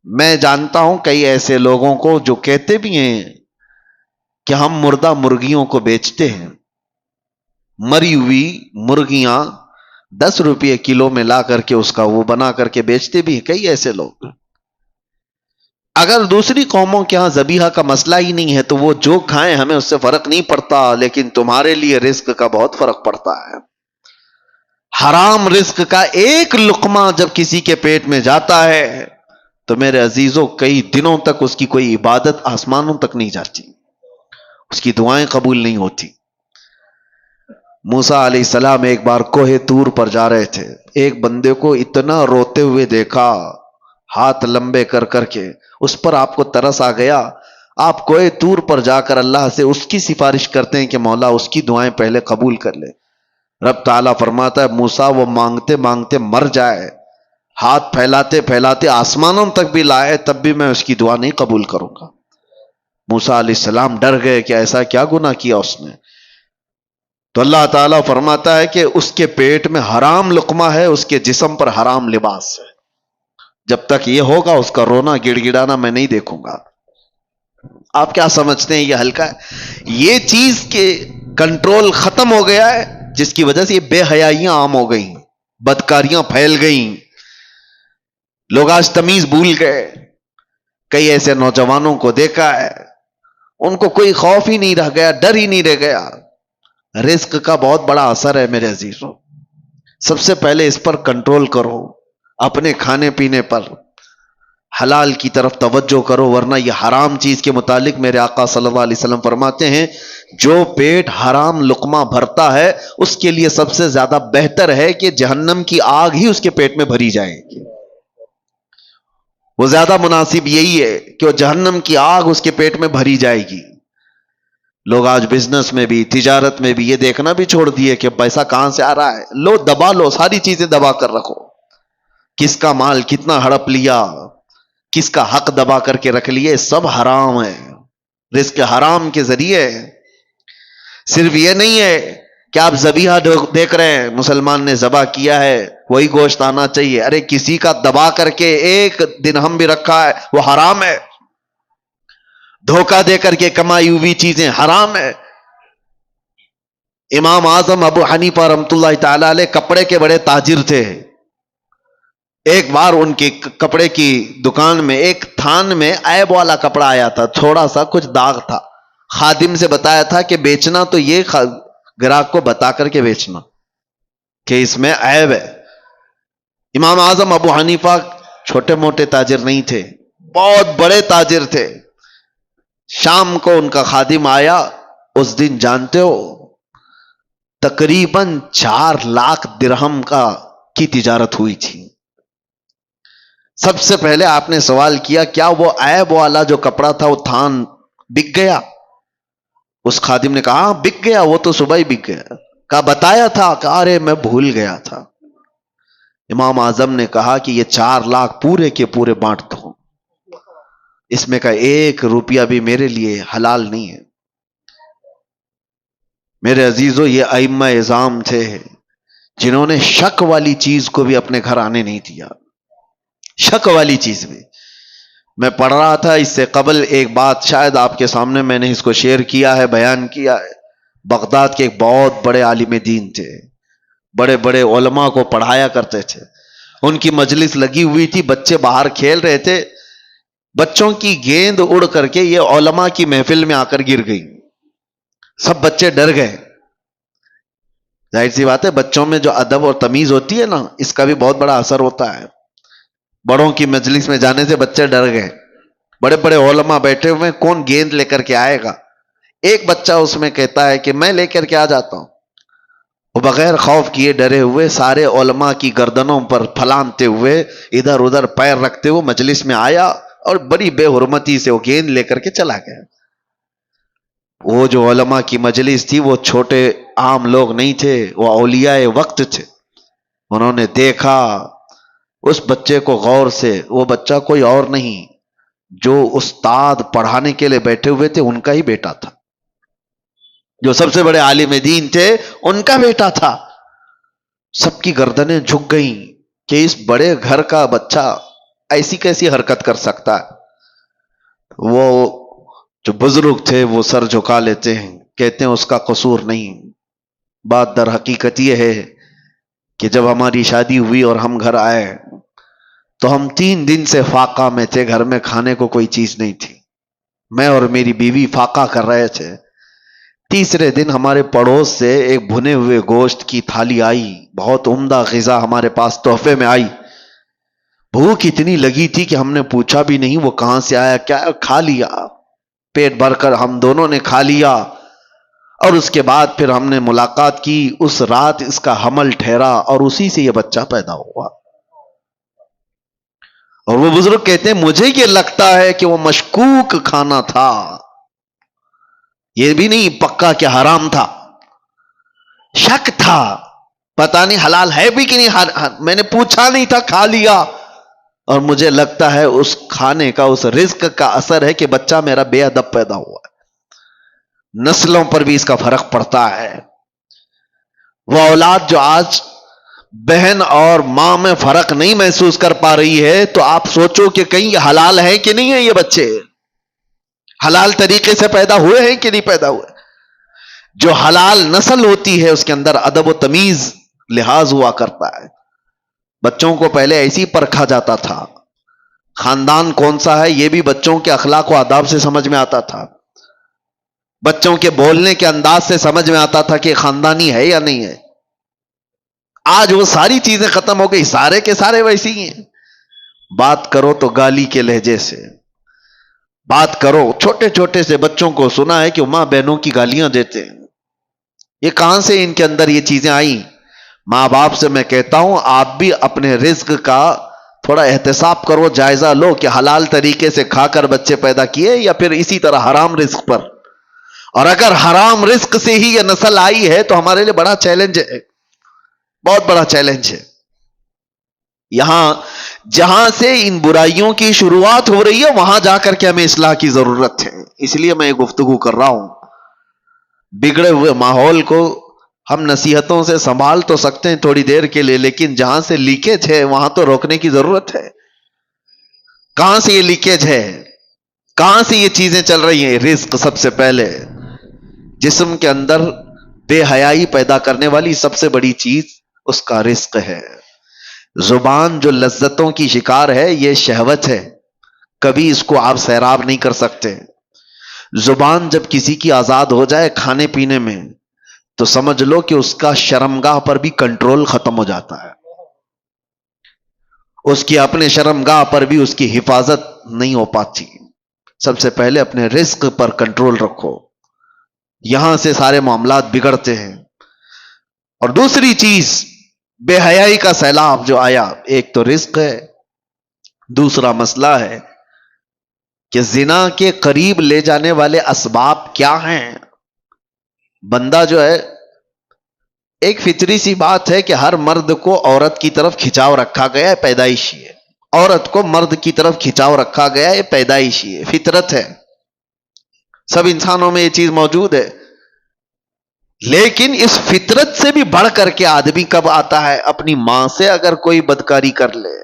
میں جانتا ہوں کئی ایسے لوگوں کو جو کہتے بھی ہیں کہ ہم مردہ مرغیوں کو بیچتے ہیں. مری ہوئی مرغیاں 10 روپے کلو میں لا کر کے اس کا وہ بنا کر کے بیچتے بھی ہیں کئی ایسے لوگ. اگر دوسری قوموں کے ہاں ذبیحہ کا مسئلہ ہی نہیں ہے تو وہ جو کھائیں ہمیں اس سے فرق نہیں پڑتا، لیکن تمہارے لیے رزق کا بہت فرق پڑتا ہے. حرام رزق کا ایک لقمہ جب کسی کے پیٹ میں جاتا ہے تو میرے عزیزوں کئی دنوں تک اس کی کوئی عبادت آسمانوں تک نہیں جاتی، اس کی دعائیں قبول نہیں ہوتی. موسیٰ علیہ السلام ایک بار کوہ طور پر جا رہے تھے، ایک بندے کو اتنا روتے ہوئے دیکھا، ہاتھ لمبے کر کر کے. اس پر آپ کو ترس آ گیا. آپ کوہ طور پر جا کر اللہ سے اس کی سفارش کرتے ہیں کہ مولا اس کی دعائیں پہلے قبول کر لے. رب تعالیٰ فرماتا ہے موسیٰ وہ مانگتے مانگتے مر جائے، ہاتھ پھیلاتے پھیلاتے آسمانوں تک بھی لائے، تب بھی میں اس کی دعا نہیں قبول کروں گا. موسیٰ علیہ السلام ڈر گئے کہ ایسا کیا گناہ کیا اس نے. تو اللہ تعالیٰ فرماتا ہے کہ اس کے پیٹ میں حرام لقمہ ہے، اس کے جسم پر حرام لباس ہے. جب تک یہ ہوگا اس کا رونا گڑ گڑانا میں نہیں دیکھوں گا. آپ کیا سمجھتے ہیں یہ ہلکا ہے؟ یہ چیز کے کنٹرول ختم ہو گیا ہے، جس کی وجہ سے یہ بے حیائیاں عام ہو گئیں، بدکاریاں پھیل گئیں، لوگ آج تمیز بھول گئے. کئی ایسے نوجوانوں کو دیکھا ہے، ان کو کوئی خوف ہی نہیں رہ گیا، ڈر ہی نہیں رہ گیا. رزق کا بہت بڑا اثر ہے میرے عزیزوں. سب سے پہلے اس پر کنٹرول کرو، اپنے کھانے پینے پر حلال کی طرف توجہ کرو، ورنہ یہ حرام چیز کے متعلق میرے آقا صلی اللہ علیہ وسلم فرماتے ہیں جو پیٹ حرام لقمہ بھرتا ہے اس کے لیے سب سے زیادہ بہتر ہے کہ جہنم کی آگ ہی اس کے پیٹ میں بھری جائے گی. وہ زیادہ مناسب یہی ہے کہ وہ جہنم کی آگ اس کے پیٹ میں بھری جائے گی. لوگ آج بزنس میں بھی تجارت میں بھی یہ دیکھنا بھی چھوڑ دیے کہ پیسہ کہاں سے آ رہا ہے. لو دبا لو، ساری چیزیں دبا کر رکھو. کس کا مال کتنا ہڑپ لیا، کس کا حق دبا کر کے رکھ لیے، سب حرام ہے. رزق حرام کے ذریعے. صرف یہ نہیں ہے کہ آپ ذبیحہ دیکھ رہے ہیں، مسلمان نے ذبح کیا ہے وہی گوشت آنا چاہیے. ارے کسی کا دبا کر کے ایک دن ہم بھی رکھا ہے وہ حرام ہے. دھوکہ دے کر کے کمائی ہوئی چیزیں حرام ہے. امام اعظم ابو حنیفہ رحمۃ اللہ تعالی علیہ کپڑے کے بڑے تاجر تھے. ایک بار ان کی کپڑے کی دکان میں ایک تھان میں عیب والا کپڑا آیا تھا، تھوڑا سا کچھ داغ تھا. خادم سے بتایا تھا کہ بیچنا تو یہ گراہک کو بتا کر کے بیچنا کہ اس میں عیب ہے. امام اعظم ابو حنیفہ چھوٹے موٹے تاجر نہیں تھے، بہت بڑے تاجر تھے. شام کو ان کا خادم آیا. اس دن جانتے ہو تقریباً 4 لاکھ درہم کی تجارت ہوئی تھی. سب سے پہلے آپ نے سوال کیا کیا وہ عیب والا جو کپڑا تھا وہ تھان بک گیا؟ اس خادم نے کہا بک گیا، وہ تو صبح ہی بک گیا. کہا بتایا تھا؟ کہا ارے میں بھول گیا تھا. امام اعظم نے کہا کہ یہ 4 لاکھ پورے کے پورے بانٹ دو، اس میں کا 1 روپیہ بھی میرے لیے حلال نہیں ہے. میرے عزیزو، یہ ائمہ اعظام تھے جنہوں نے شک والی چیز کو بھی اپنے گھر آنے نہیں دیا. شک والی چیز بھی. میں پڑھ رہا تھا اس سے قبل ایک بات، شاید آپ کے سامنے میں نے اس کو شیئر کیا ہے، بیان کیا ہے. بغداد کے ایک بہت بڑے عالم دین تھے، بڑے بڑے علماء کو پڑھایا کرتے تھے. ان کی مجلس لگی ہوئی تھی، بچے باہر کھیل رہے تھے. بچوں کی گیند اڑ کر کے یہ علماء کی محفل میں آ کر گر گئی. سب بچے ڈر گئے. ظاہر سی بات ہے، بچوں میں جو ادب اور تمیز ہوتی ہے نا، اس کا بھی بہت بڑا اثر ہوتا ہے. بڑوں کی مجلس میں جانے سے بچے ڈر گئے. بڑے بڑے علماء بیٹھے ہوئے، کون گیند لے کر کے آئے گا؟ ایک بچہ اس میں کہتا ہے کہ میں لے کر کے آ جاتا ہوں. وہ بغیر خوف کیے ڈرے ہوئے سارے علماء کی گردنوں پر پھلانتے ہوئے ادھر ادھر پیر رکھتے ہوئے مجلس میں آیا اور بڑی بے حرمتی سے وہ گیند لے کر کے چلا گیا. وہ جو علماء کی مجلس تھی وہ چھوٹے عام لوگ نہیں تھے، وہ اولیاء وقت تھے. انہوں نے دیکھا اس بچے کو غور سے. وہ بچہ کوئی اور نہیں، جو استاد پڑھانے کے لیے بیٹھے ہوئے تھے ان کا ہی بیٹا تھا. جو سب سے بڑے عالم دین تھے ان کا بیٹا تھا. سب کی گردنیں جھک گئیں کہ اس بڑے گھر کا بچہ ایسی کیسی حرکت کر سکتا ہے. وہ جو بزرگ تھے وہ سر جھکا لیتے ہیں، کہتے ہیں اس کا قصور نہیں. بات در حقیقت یہ ہے کہ جب ہماری شادی ہوئی اور ہم گھر آئے تو ہم 3 دن سے فاقہ میں تھے. گھر میں کھانے کو کوئی چیز نہیں تھی. میں اور میری بیوی فاقہ کر رہے تھے. تیسرے دن ہمارے پڑوس سے ایک بھنے ہوئے گوشت کی تھالی آئی، بہت عمدہ غذا ہمارے پاس تحفے میں آئی. بھوک اتنی لگی تھی کہ ہم نے پوچھا بھی نہیں وہ کہاں سے آیا، کیا کھا لیا. پیٹ بھر کر ہم دونوں نے کھا لیا. اور اس کے بعد پھر ہم نے ملاقات کی. اس رات اس کا حمل ٹھہرا اور اسی سے یہ بچہ پیدا ہوا. اور وہ بزرگ کہتے ہیں مجھے یہ لگتا ہے کہ وہ مشکوک کھانا تھا، یہ بھی نہیں پکا کہ حرام تھا. شک تھا، پتہ نہیں حلال ہے بھی کہ نہیں. میں نے پوچھا نہیں تھا، کھا لیا. اور مجھے لگتا ہے اس کھانے کا، اس رزق کا اثر ہے کہ بچہ میرا بے ادب پیدا ہوا ہے. نسلوں پر بھی اس کا فرق پڑتا ہے. وہ اولاد جو آج بہن اور ماں میں فرق نہیں محسوس کر پا رہی ہے، تو آپ سوچو کہ کہیں یہ حلال ہے کہ نہیں ہے. یہ بچے حلال طریقے سے پیدا ہوئے ہیں کہ نہیں پیدا ہوئے. جو حلال نسل ہوتی ہے اس کے اندر ادب و تمیز لحاظ ہوا کرتا ہے. بچوں کو پہلے ایسی پرکھا جاتا تھا، خاندان کون سا ہے یہ بھی بچوں کے اخلاق و آداب سے سمجھ میں آتا تھا. بچوں کے بولنے کے انداز سے سمجھ میں آتا تھا کہ خاندانی ہے یا نہیں ہے. آج وہ ساری چیزیں ختم ہو گئی، سارے کے سارے ویسے ہی ہیں. بات کرو تو گالی کے لہجے سے بات کرو. چھوٹے چھوٹے سے بچوں کو سنا ہے کہ ماں بہنوں کی گالیاں دیتے ہیں. یہ کہاں سے ان کے اندر یہ چیزیں آئیں؟ ماں باپ سے میں کہتا ہوں آپ بھی اپنے رزق کا تھوڑا احتساب کرو، جائزہ لو کہ حلال طریقے سے کھا کر بچے پیدا کیے یا پھر اسی طرح حرام رزق پر. اور اگر حرام رزق سے ہی یہ نسل آئی ہے تو ہمارے لیے بڑا چیلنج ہے، بہت بڑا چیلنج ہے. یہاں جہاں سے ان برائیوں کی شروعات ہو رہی ہے وہاں جا کر کے ہمیں اصلاح کی ضرورت ہے. اس لیے میں یہ گفتگو کر رہا ہوں. بگڑے ہوئے ماحول کو ہم نصیحتوں سے سنبھال تو سکتے ہیں تھوڑی دیر کے لیے، لیکن جہاں سے لیکیج ہے وہاں تو روکنے کی ضرورت ہے. کہاں سے یہ لیکیج ہے؟ کہاں سے یہ چیزیں چل رہی ہیں؟ رزق سب سے پہلے. جسم کے اندر بے حیائی پیدا کرنے والی سب سے بڑی چیز اس کا رزق ہے. زبان جو لذتوں کی شکار ہے یہ شہوت ہے، کبھی اس کو آپ سیراب نہیں کر سکتے. زبان جب کسی کی آزاد ہو جائے کھانے پینے میں تو سمجھ لو کہ اس کا شرمگاہ پر بھی کنٹرول ختم ہو جاتا ہے، اس کی اپنے شرمگاہ پر بھی اس کی حفاظت نہیں ہو پاتی۔ سب سے پہلے اپنے رزق پر کنٹرول رکھو، یہاں سے سارے معاملات بگڑتے ہیں۔ اور دوسری چیز بے حیائی کا سیلاب جو آیا، ایک تو رزق ہے، دوسرا مسئلہ ہے کہ زنا کے قریب لے جانے والے اسباب کیا ہیں۔ بندہ جو ہے، ایک فطری سی بات ہے کہ ہر مرد کو عورت کی طرف کھچاؤ رکھا گیا ہے، پیدائشی ہے، عورت کو مرد کی طرف کھچاؤ رکھا گیا ہے، پیدائشی ہے، فطرت ہے، سب انسانوں میں یہ چیز موجود ہے۔ لیکن اس فطرت سے بھی بڑھ کر کے آدمی کب آتا ہے؟ اپنی ماں سے اگر کوئی بدکاری کر لے،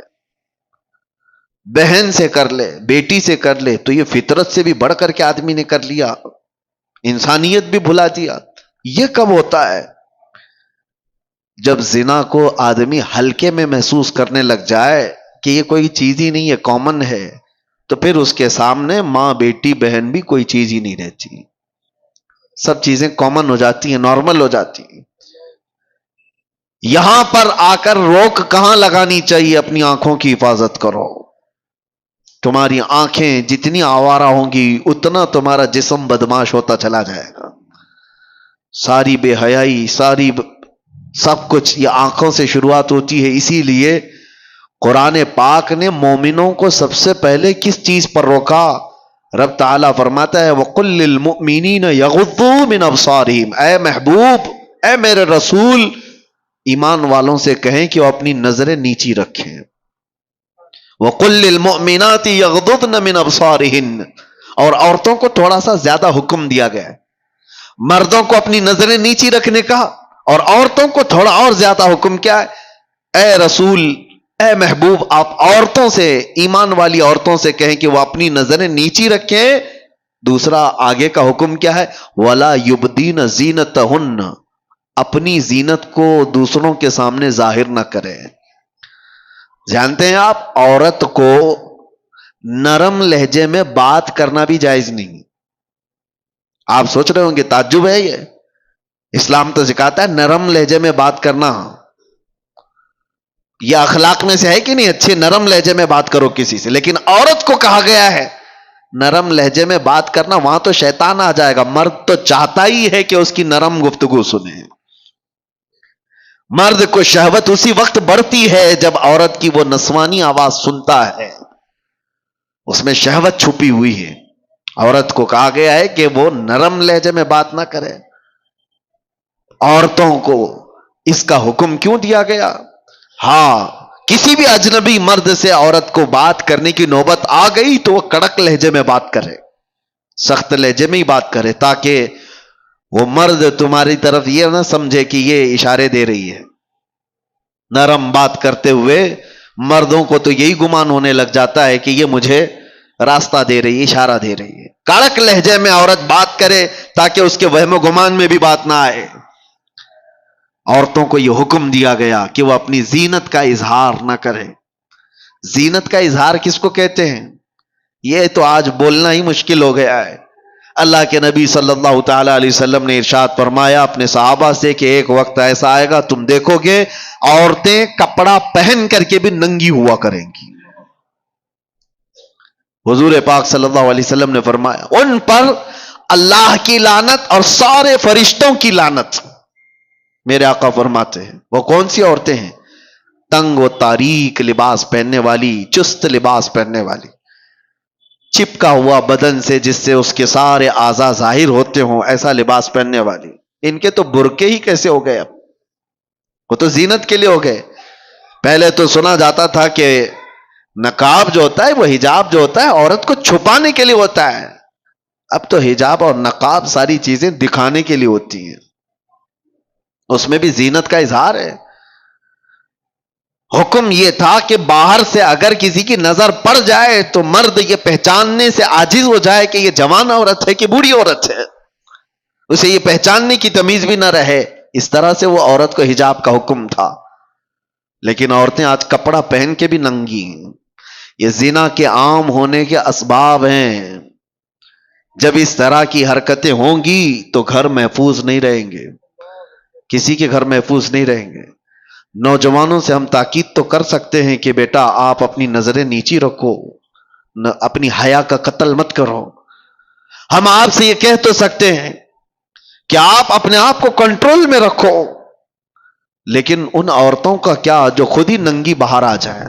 بہن سے کر لے، بیٹی سے کر لے، تو یہ فطرت سے بھی بڑھ کر کے آدمی نے کر لیا، انسانیت بھی بھلا دیا۔ یہ کب ہوتا ہے؟ جب زنا کو آدمی ہلکے میں محسوس کرنے لگ جائے کہ یہ کوئی چیز ہی نہیں ہے، کامن ہے، تو پھر اس کے سامنے ماں، بیٹی، بہن بھی کوئی چیز ہی نہیں رہتی، سب چیزیں کامن ہو جاتی ہیں، نارمل ہو جاتی ہیں۔ یہاں پر آ کر روک کہاں لگانی چاہیے؟ اپنی آنکھوں کی حفاظت کرو۔ تمہاری آنکھیں جتنی آوارہ ہوں گی اتنا تمہارا جسم بدماش ہوتا چلا جائے گا۔ ساری بے حیائی، سب کچھ یہ آنکھوں سے شروعات ہوتی ہے۔ اسی لیے قرآن پاک نے مومنوں کو سب سے پہلے کس چیز پر روکا؟ رب تعالیٰ فرماتا ہے وَقُلْ لِلْمُؤْمِنِينَ يَغُضُّوا مِنْ أَبْصَارِهِمْ، اے محبوب، اے میرے رسول، ایمان والوں سے کہیں کہ وہ اپنی نظریں نیچی رکھیں۔ وَقُلْ لِلْمُؤْمِنَاتِ يَغْضُضْنَ مِنْ أَبْصَارِهِنْ، اور عورتوں کو تھوڑا سا زیادہ حکم دیا گیا ہے، مردوں کو اپنی نظریں نیچی رکھنے کا، اور عورتوں کو تھوڑا اور زیادہ حکم کیا ہے؟ اے رسول، اے محبوب، آپ عورتوں سے، ایمان والی عورتوں سے کہیں کہ وہ اپنی نظریں نیچی رکھیں۔ دوسرا آگے کا حکم کیا ہے؟ وَلَا يُبْدِينَ زِينَتَهُنَّ، اپنی زینت کو دوسروں کے سامنے ظاہر نہ کریں۔ جانتے ہیں آپ، عورت کو نرم لہجے میں بات کرنا بھی جائز نہیں۔ آپ سوچ رہے ہوں گے تعجب ہے یہ، اسلام تو سکھاتا ہے نرم لہجے میں بات کرنا۔ یہ اخلاق میں سے ہے کہ نہیں؟ اچھے نرم لہجے میں بات کرو کسی سے، لیکن عورت کو کہا گیا ہے نرم لہجے میں بات کرنا، وہاں تو شیطان آ جائے گا۔ مرد تو چاہتا ہی ہے کہ اس کی نرم گفتگو سنے۔ مرد کو شہوت اسی وقت بڑھتی ہے جب عورت کی وہ نسوانی آواز سنتا ہے، اس میں شہوت چھپی ہوئی ہے۔ عورت کو کہا گیا ہے کہ وہ نرم لہجے میں بات نہ کرے۔ عورتوں کو اس کا حکم کیوں دیا گیا؟ ہاں، کسی بھی اجنبی مرد سے عورت کو بات کرنے کی نوبت آ گئی تو وہ کڑک لہجے میں بات کرے، سخت لہجے میں ہی بات کرے، تاکہ وہ مرد تمہاری طرف یہ نہ سمجھے کہ یہ اشارے دے رہی ہے۔ نرم بات کرتے ہوئے مردوں کو تو یہی گمان ہونے لگ جاتا ہے کہ یہ مجھے راستہ دے رہی ہے، اشارہ دے رہی ہے۔ کڑک لہجے میں عورت بات کرے تاکہ اس کے وہم و گمان میں بھی بات نہ آئے۔ عورتوں کو یہ حکم دیا گیا کہ وہ اپنی زینت کا اظہار نہ کرے۔ زینت کا اظہار کس کو کہتے ہیں؟ یہ تو آج بولنا ہی مشکل ہو گیا ہے۔ اللہ کے نبی صلی اللہ تعالی علیہ وسلم نے ارشاد فرمایا اپنے صحابہ سے کہ ایک وقت ایسا آئے گا تم دیکھو گے عورتیں کپڑا پہن کر کے بھی ننگی ہوا کریں گی۔ حضور پاک صلی اللہ علیہ وسلم نے فرمایا ان پر اللہ کی لعنت اور سارے فرشتوں کی لعنت۔ میرے آقا فرماتے ہیں وہ کون سی عورتیں ہیں؟ تنگ و تاریک لباس پہننے والی، چست لباس پہننے والی، چپکا ہوا بدن سے جس سے اس کے سارے اعضاء ظاہر ہوتے ہوں ایسا لباس پہننے والی۔ ان کے تو برقعے ہی کیسے ہو گئے؟ اب وہ تو زینت کے لیے ہو گئے۔ پہلے تو سنا جاتا تھا کہ نقاب جو ہوتا ہے، وہ حجاب جو ہوتا ہے عورت کو چھپانے کے لیے ہوتا ہے۔ اب تو حجاب اور نقاب ساری چیزیں دکھانے کے لیے ہوتی ہیں، اس میں بھی زینت کا اظہار ہے۔ حکم یہ تھا کہ باہر سے اگر کسی کی نظر پڑ جائے تو مرد یہ پہچاننے سے عاجز ہو جائے کہ یہ جوان عورت ہے کہ بوڑھی عورت ہے، اسے یہ پہچاننے کی تمیز بھی نہ رہے۔ اس طرح سے وہ عورت کو حجاب کا حکم تھا۔ لیکن عورتیں آج کپڑا پہن کے بھی ننگی ہیں۔ یہ زنا کے عام ہونے کے اسباب ہیں۔ جب اس طرح کی حرکتیں ہوں گی تو گھر محفوظ نہیں رہیں گے، کسی کے گھر محفوظ نہیں رہیں گے۔ نوجوانوں سے ہم تاکید تو کر سکتے ہیں کہ بیٹا آپ اپنی نظریں نیچی رکھو، اپنی حیا کا قتل مت کرو۔ ہم آپ سے یہ کہہ تو سکتے ہیں کہ آپ اپنے آپ کو کنٹرول میں رکھو، لیکن ان عورتوں کا کیا جو خود ہی ننگی باہر آ جائیں؟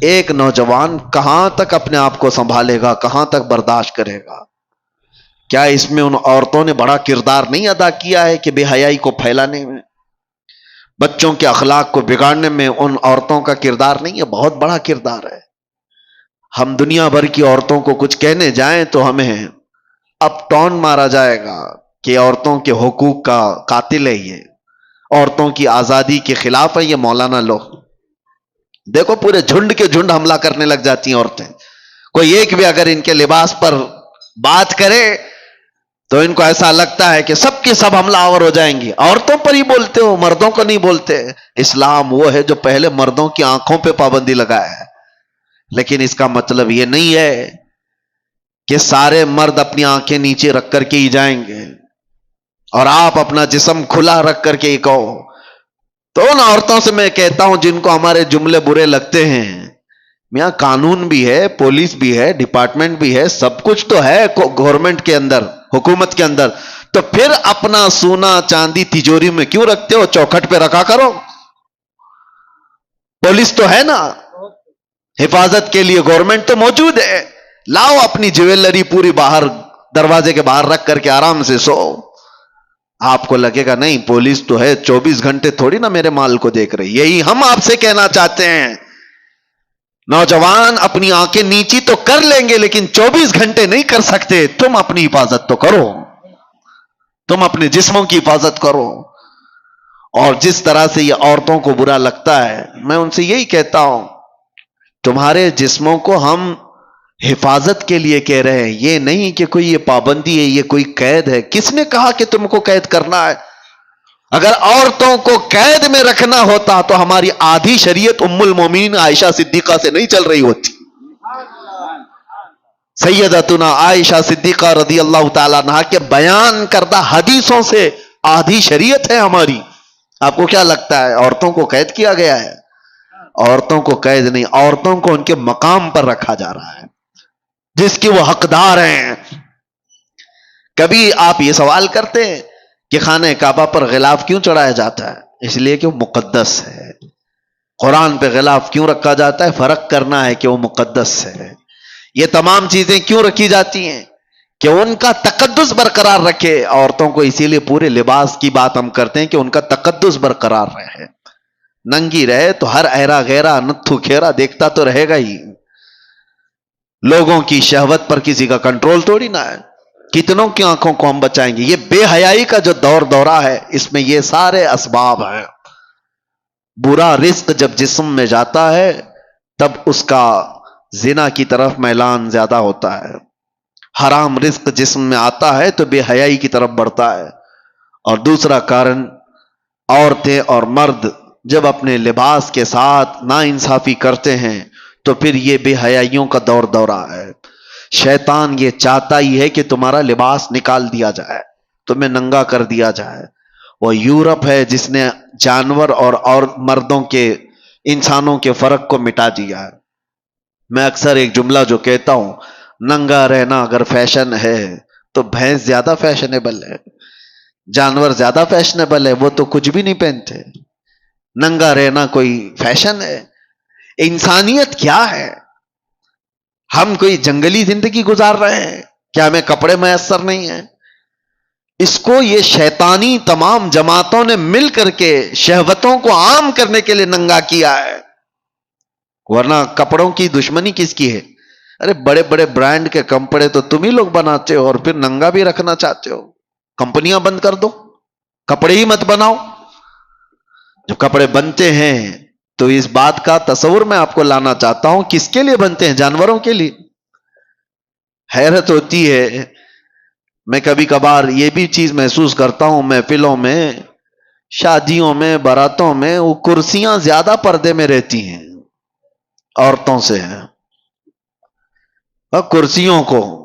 ایک نوجوان کہاں تک اپنے آپ کو سنبھالے گا، کہاں تک برداشت کرے گا؟ کیا اس میں ان عورتوں نے بڑا کردار نہیں ادا کیا ہے کہ بے حیائی کو پھیلانے میں، بچوں کے اخلاق کو بگاڑنے میں ان عورتوں کا کردار نہیں ہے؟ بہت بڑا کردار ہے۔ ہم دنیا بھر کی عورتوں کو کچھ کہنے جائیں تو ہمیں اب ٹون مارا جائے گا کہ عورتوں کے حقوق کا قاتل ہے، یہ عورتوں کی آزادی کے خلاف ہے یہ مولانا لوگ۔ دیکھو پورے جھنڈ کے جھنڈ حملہ کرنے لگ جاتی ہیں عورتیں، کوئی ایک بھی اگر ان کے لباس پر بات کرے تو ان کو ایسا لگتا ہے کہ سب کے سب حملہ آور ہو جائیں گی۔ عورتوں پر ہی بولتے ہو، مردوں کو نہیں بولتے۔ اسلام وہ ہے جو پہلے مردوں کی آنکھوں پہ پابندی لگایا ہے، لیکن اس کا مطلب یہ نہیں ہے کہ سارے مرد اپنی آنکھیں نیچے رکھ کر کے ہی جائیں گے اور آپ اپنا جسم کھلا رکھ کر کے ہی کہو۔ تو ان عورتوں سے میں کہتا ہوں جن کو ہمارے جملے برے لگتے ہیں، میاں قانون بھی ہے، پولیس بھی ہے، ڈپارٹمنٹ بھی ہے، سب کچھ تو ہے گورنمنٹ کے اندر، حکومت کے اندر، تو پھر اپنا سونا چاندی تجوری میں کیوں رکھتے ہو؟ چوکھٹ پہ رکھا کرو۔ پولیس تو ہے نا، حفاظت کے لیے گورنمنٹ تو موجود ہے، لاؤ اپنی جویلری پوری باہر دروازے کے باہر رکھ کر کے آرام سے سو۔ آپ کو لگے گا نہیں پولیس تو ہے، 24 گھنٹے تھوڑی نا میرے مال کو دیکھ رہی۔ یہی ہم آپ سے کہنا چاہتے ہیں، نوجوان اپنی آنکھیں نیچی تو کر لیں گے لیکن 24 گھنٹے نہیں کر سکتے۔ تم اپنی حفاظت تو کرو، تم اپنے جسموں کی حفاظت کرو۔ اور جس طرح سے یہ عورتوں کو برا لگتا ہے، میں ان سے یہی کہتا ہوں تمہارے جسموں کو ہم حفاظت کے لیے کہہ رہے ہیں، یہ نہیں کہ کوئی یہ پابندی ہے، یہ کوئی قید ہے۔ کس نے کہا کہ تم کو قید کرنا ہے؟ اگر عورتوں کو قید میں رکھنا ہوتا تو ہماری آدھی شریعت ام المومنین عائشہ صدیقہ سے نہیں چل رہی ہوتی۔ سیدتنا عائشہ صدیقہ رضی اللہ تعالیٰ عنہا کے بیان کردہ حدیثوں سے آدھی شریعت ہے ہماری۔ آپ کو کیا لگتا ہے عورتوں کو قید کیا گیا ہے؟ عورتوں کو قید نہیں، عورتوں کو ان کے مقام پر رکھا جا رہا ہے جس کی وہ حقدار ہیں۔ کبھی آپ یہ سوال کرتے ہیں کہ خانہ کعبہ پر غلاف کیوں چڑھایا جاتا ہے؟ اس لیے کہ وہ مقدس ہے۔ قرآن پہ غلاف کیوں رکھا جاتا ہے؟ فرق کرنا ہے کہ وہ مقدس ہے۔ یہ تمام چیزیں کیوں رکھی جاتی ہیں؟ کہ ان کا تقدس برقرار رکھے عورتوں کو، اسی لیے پورے لباس کی بات ہم کرتے ہیں کہ ان کا تقدس برقرار رہے۔ ننگی رہے تو ہر ایرا غیرہ نتھو کھیرا دیکھتا تو رہے گا ہی۔ لوگوں کی شہوت پر کسی کا کنٹرول تھوڑی نہ ہے، کتنوں کی آنکھوں کو ہم بچائیں گے؟ یہ بے حیائی کا جو دورہ ہے اس میں یہ سارے اسباب ہیں۔ برا رزق جب جسم میں جاتا ہے تب اس کا زنا کی طرف میلان زیادہ ہوتا ہے، حرام رزق جسم میں آتا ہے تو بے حیائی کی طرف بڑھتا ہے۔ اور دوسرا کارن، عورتیں اور مرد جب اپنے لباس کے ساتھ ناانصافی کرتے ہیں تو پھر یہ بے حیائیوں کا دورہ ہے۔ شیطان یہ چاہتا ہی ہے کہ تمہارا لباس نکال دیا جائے، تمہیں ننگا کر دیا جائے۔ وہ یورپ ہے جس نے جانور اور مردوں کے، انسانوں کے فرق کو مٹا دیا ہے۔ میں اکثر ایک جملہ جو کہتا ہوں، ننگا رہنا اگر فیشن ہے تو بھینس زیادہ فیشنیبل ہے، جانور زیادہ فیشنیبل ہے، وہ تو کچھ بھی نہیں پہنتے۔ ننگا رہنا کوئی فیشن ہے؟ انسانیت کیا ہے؟ ہم کوئی جنگلی زندگی گزار رہے ہیں؟ کیا ہمیں کپڑے میسر نہیں ہیں؟ اس کو یہ شیطانی تمام جماعتوں نے مل کر کے شہوتوں کو عام کرنے کے لیے ننگا کیا ہے، ورنہ کپڑوں کی دشمنی کس کی ہے؟ ارے بڑے بڑے برانڈ کے کپڑے تو تم ہی لوگ بناتے ہو اور پھر ننگا بھی رکھنا چاہتے ہو۔ کمپنیاں بند کر دو، کپڑے ہی مت بناؤ۔ جو کپڑے بنتے ہیں تو اس بات کا تصور میں آپ کو لانا چاہتا ہوں، کس کے لیے بنتے ہیں؟ جانوروں کے لیے۔ حیرت ہوتی ہے، میں کبھی کبھار یہ بھی چیز محسوس کرتا ہوں، محفلوں میں، شادیوں میں، باراتوں میں وہ کرسیاں زیادہ پردے میں رہتی ہیں عورتوں سے ہیں۔ اور کرسیوں کو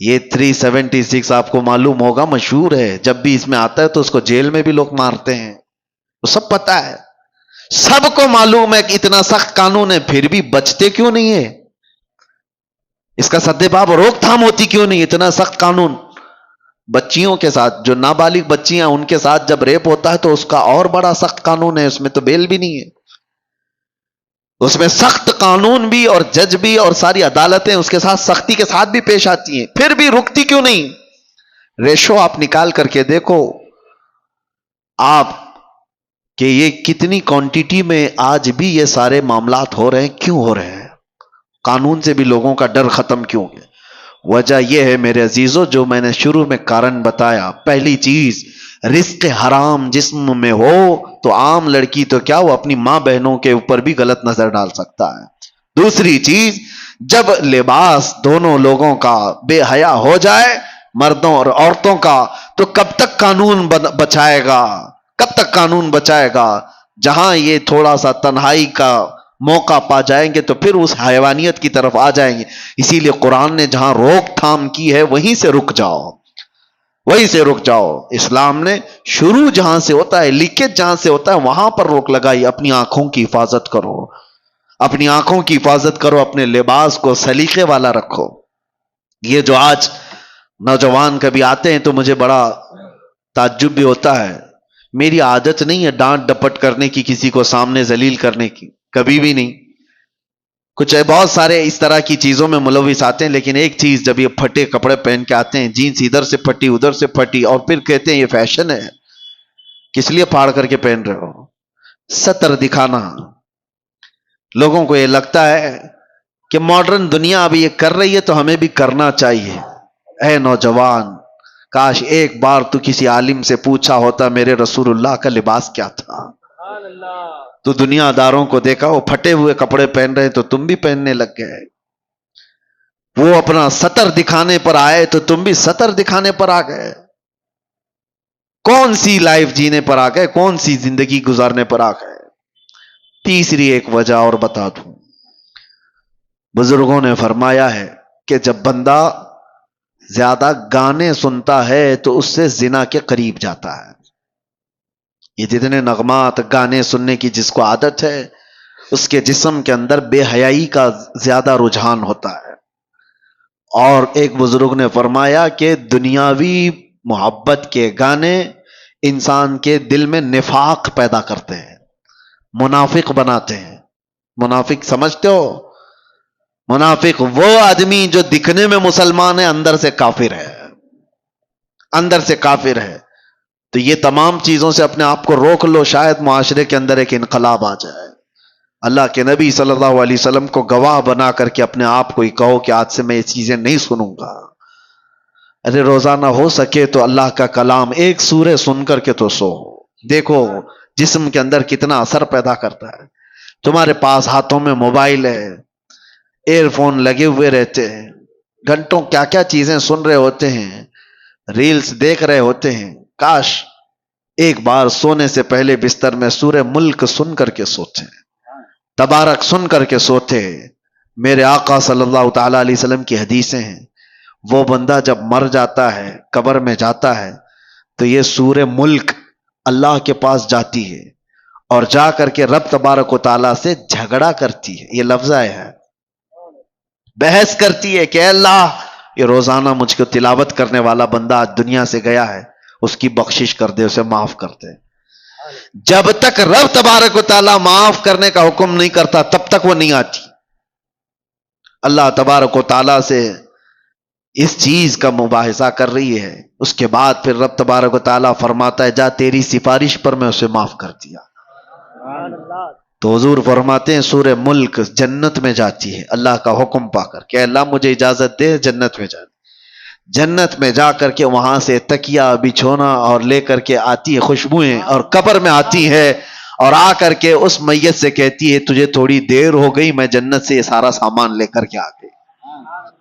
یہ 376 آپ کو معلوم ہوگا مشہور ہے، جب بھی اس میں آتا ہے تو اس کو جیل میں بھی لوگ مارتے ہیں، وہ سب پتا ہے، سب کو معلوم ہے کہ اتنا سخت قانون ہے، پھر بھی بچتے کیوں نہیں ہے؟ اس کا سدے باب روک تھام ہوتی کیوں نہیں؟ اتنا سخت قانون بچیوں کے ساتھ، جو نابالغ بچیاں ان کے ساتھ جب ریپ ہوتا ہے تو اس کا اور بڑا سخت قانون ہے، اس میں تو بیل بھی نہیں ہے، اس میں سخت قانون بھی اور جج بھی اور ساری عدالتیں اس کے ساتھ سختی کے ساتھ بھی پیش آتی ہیں، پھر بھی رکتی کیوں نہیں؟ ریشو آپ نکال کر کے دیکھو آپ کہ یہ کتنی کوانٹیٹی میں آج بھی یہ سارے معاملات ہو رہے ہیں، کیوں ہو رہے ہیں؟ قانون سے بھی لوگوں کا ڈر ختم کیوں ہے؟ وجہ یہ ہے میرے عزیزوں، جو میں نے شروع میں کارن بتایا، پہلی چیز رزق حرام جسم میں ہو تو عام لڑکی تو کیا، وہ اپنی ماں بہنوں کے اوپر بھی غلط نظر ڈال سکتا ہے۔ دوسری چیز، جب لباس دونوں لوگوں کا بے حیا ہو جائے، مردوں اور عورتوں کا، تو کب تک قانون بچائے گا؟ کب تک قانون بچائے گا؟ جہاں یہ تھوڑا سا تنہائی کا موقع پا جائیں گے تو پھر اس حیوانیت کی طرف آ جائیں گے۔ اسی لیے قرآن نے جہاں روک تھام کی ہے وہیں سے رک جاؤ، وہیں سے رک جاؤ۔ اسلام نے شروع جہاں سے ہوتا ہے، لیکیج جہاں سے ہوتا ہے، وہاں پر روک لگائی۔ اپنی آنکھوں کی حفاظت کرو، اپنی آنکھوں کی حفاظت کرو، اپنے لباس کو سلیقے والا رکھو۔ یہ جو آج نوجوان کبھی آتے ہیں تو مجھے بڑا تعجب بھی ہوتا ہے، میری عادت نہیں ہے ڈانٹ ڈپٹ کرنے کی، کسی کو سامنے ذلیل کرنے کی، کبھی بھی نہیں۔ کچھ بہت سارے اس طرح کی چیزوں میں ملوث آتے ہیں، لیکن ایک چیز، جب یہ پھٹے کپڑے پہن کے آتے ہیں، جینس ادھر سے پھٹی ادھر سے پھٹی، اور پھر کہتے ہیں یہ فیشن ہے، کس لیے پھاڑ کر کے پہن رہے ہو؟ ستر دکھانا۔ لوگوں کو یہ لگتا ہے کہ ماڈرن دنیا ابھی یہ کر رہی ہے تو ہمیں بھی کرنا چاہیے۔ اے نوجوان، کاش ایک بار تو کسی عالم سے پوچھا ہوتا میرے رسول اللہ کا لباس کیا تھا۔ تو دنیا داروں کو دیکھا وہ پھٹے ہوئے کپڑے پہن رہے تو تم بھی پہننے لگ گئے، وہ اپنا سطر دکھانے پر آئے تو تم بھی سطر دکھانے پر آ گئے۔ کون سی لائف جینے پر آ گئے؟ کون سی زندگی گزارنے پر آ گئے؟ تیسری ایک وجہ اور بتا دوں، بزرگوں نے فرمایا ہے کہ جب بندہ زیادہ گانے سنتا ہے تو اس سے زنا کے قریب جاتا ہے۔ یہ جتنے نغمات، گانے سننے کی جس کو عادت ہے، اس کے جسم کے اندر بے حیائی کا زیادہ رجحان ہوتا ہے۔ اور ایک بزرگ نے فرمایا کہ دنیاوی محبت کے گانے انسان کے دل میں نفاق پیدا کرتے ہیں، منافق بناتے ہیں۔ منافق سمجھتے ہو؟ منافق وہ آدمی جو دکھنے میں مسلمان ہے، اندر سے کافر ہے، اندر سے کافر ہے۔ تو یہ تمام چیزوں سے اپنے آپ کو روک لو، شاید معاشرے کے اندر ایک انقلاب آ جائے۔ اللہ کے نبی صلی اللہ علیہ وسلم کو گواہ بنا کر کے اپنے آپ کو ہی کہو کہ آج سے میں یہ چیزیں نہیں سنوں گا۔ ارے روزانہ ہو سکے تو اللہ کا کلام ایک سورہ سن کر کے تو سو، دیکھو جسم کے اندر کتنا اثر پیدا کرتا ہے۔ تمہارے پاس ہاتھوں میں موبائل ہے، ایئر فون لگے ہوئے رہتے ہیں، گھنٹوں کیا کیا چیزیں سن رہے ہوتے ہیں، ریلز دیکھ رہے ہوتے ہیں۔ کاش ایک بار سونے سے پہلے بستر میں سورہ ملک سن کر کے سوتے، تبارک سن کر کے سوتے۔ میرے آقا صلی اللہ تعالی علیہ وسلم کی حدیثیں ہیں، وہ بندہ جب مر جاتا ہے، قبر میں جاتا ہے، تو یہ سورہ ملک اللہ کے پاس جاتی ہے اور جا کر کے رب تبارک و تعالیٰ سے جھگڑا کرتی ہے۔ یہ لفظ ہے، بحث کرتی ہے کہ اے اللہ، یہ روزانہ مجھ کو تلاوت کرنے والا بندہ آج دنیا سے گیا ہے، اس کی بخشش کر دے، اسے معاف کر دے۔ جب تک رب تبارک و تعالیٰ معاف کرنے کا حکم نہیں کرتا تب تک وہ نہیں آتی۔ اللہ تبارک و تعالیٰ سے اس چیز کا مباحثہ کر رہی ہے، اس کے بعد پھر رب تبارک و تعالیٰ فرماتا ہے جا تیری سفارش پر میں اسے معاف کر دیا۔ تو حضور فرماتے ہیں سورہ ملک جنت میں جاتی ہے اللہ کا حکم پا کر کہ اللہ مجھے اجازت دے جنت میں جانے۔ جنت میں جا کر کے وہاں سے تکیہ بچھونا اور لے کر کے آتی ہے، خوشبوئیں، اور قبر میں آتی ہے اور آ کر کے اس میت سے کہتی ہے تجھے تھوڑی دیر ہو گئی، میں جنت سے یہ سارا سامان لے کر کے آ گئی۔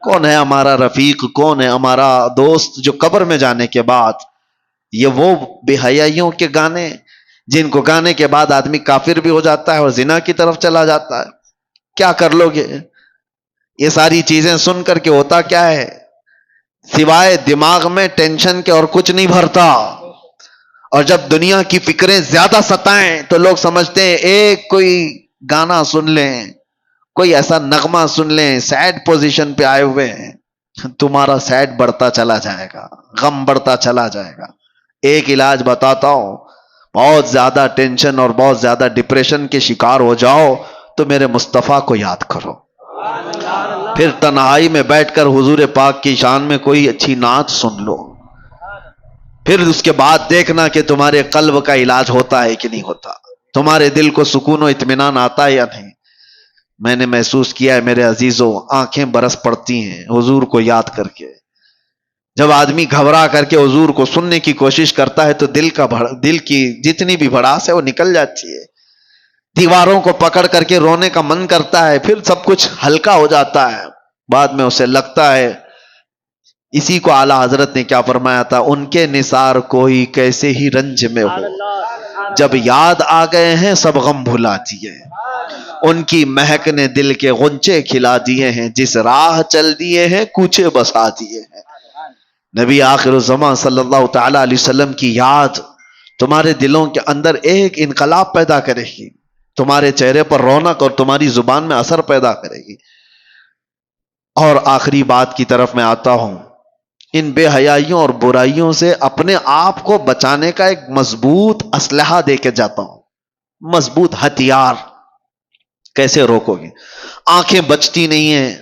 کون ہے ہمارا رفیق، کون ہے ہمارا دوست جو قبر میں جانے کے بعد یہ وہ بے حیائیوں کے گانے جن کو گانے کے بعد آدمی کافر بھی ہو جاتا ہے اور زنا کی طرف چلا جاتا ہے۔ کیا کر لو گے؟ یہ ساری چیزیں سن کر کے ہوتا کیا ہے؟ سوائے دماغ میں ٹینشن کے اور کچھ نہیں بھرتا. اور جب دنیا کی فکریں زیادہ ستائیں تو لوگ سمجھتے ہیں ایک کوئی گانا سن لیں, کوئی ایسا نغمہ سن لیں, سیڈ پوزیشن پہ آئے ہوئے ہیں. تمہارا سیڈ بڑھتا چلا جائے گا, غم بڑھتا چلا جائے گا. ایک علاج بتاتا ہوں, بہت زیادہ ٹینشن اور بہت زیادہ ڈپریشن کے شکار ہو جاؤ تو میرے مصطفیٰ کو یاد کرو. پھر تنہائی میں بیٹھ کر حضور پاک کی شان میں کوئی اچھی نعت سن لو. پھر اس کے بعد دیکھنا کہ تمہارے قلب کا علاج ہوتا ہے کہ نہیں ہوتا, تمہارے دل کو سکون و اطمینان آتا ہے یا نہیں. میں نے محسوس کیا ہے میرے عزیزوں, آنکھیں برس پڑتی ہیں حضور کو یاد کر کے. جب آدمی گھبرا کر کے حضور کو سننے کی کوشش کرتا ہے تو دل کی جتنی بھی بھڑاس ہے وہ نکل جاتی ہے. دیواروں کو پکڑ کر کے رونے کا من کرتا ہے, پھر سب کچھ ہلکا ہو جاتا ہے. بعد میں اسے لگتا ہے, اسی کو اعلیٰ حضرت نے کیا فرمایا تھا, ان کے نثار کوئی کیسے ہی رنج میں ہو, جب یاد آ گئے ہیں سب غم بھلا دیے. ان کی مہک نے دل کے غنچے کھلا دیے ہیں, جس راہ چل دیے ہیں کوچے بسا دیے ہیں. نبی آخر الزمان صلی اللہ تعالی علیہ وسلم کی یاد تمہارے دلوں کے اندر ایک انقلاب پیدا کرے گی, تمہارے چہرے پر رونق اور تمہاری زبان میں اثر پیدا کرے گی. اور آخری بات کی طرف میں آتا ہوں, ان بے حیائیوں اور برائیوں سے اپنے آپ کو بچانے کا ایک مضبوط اسلحہ دے کے جاتا ہوں, مضبوط ہتھیار. کیسے روکو گے؟ آنکھیں بچتی نہیں ہیں,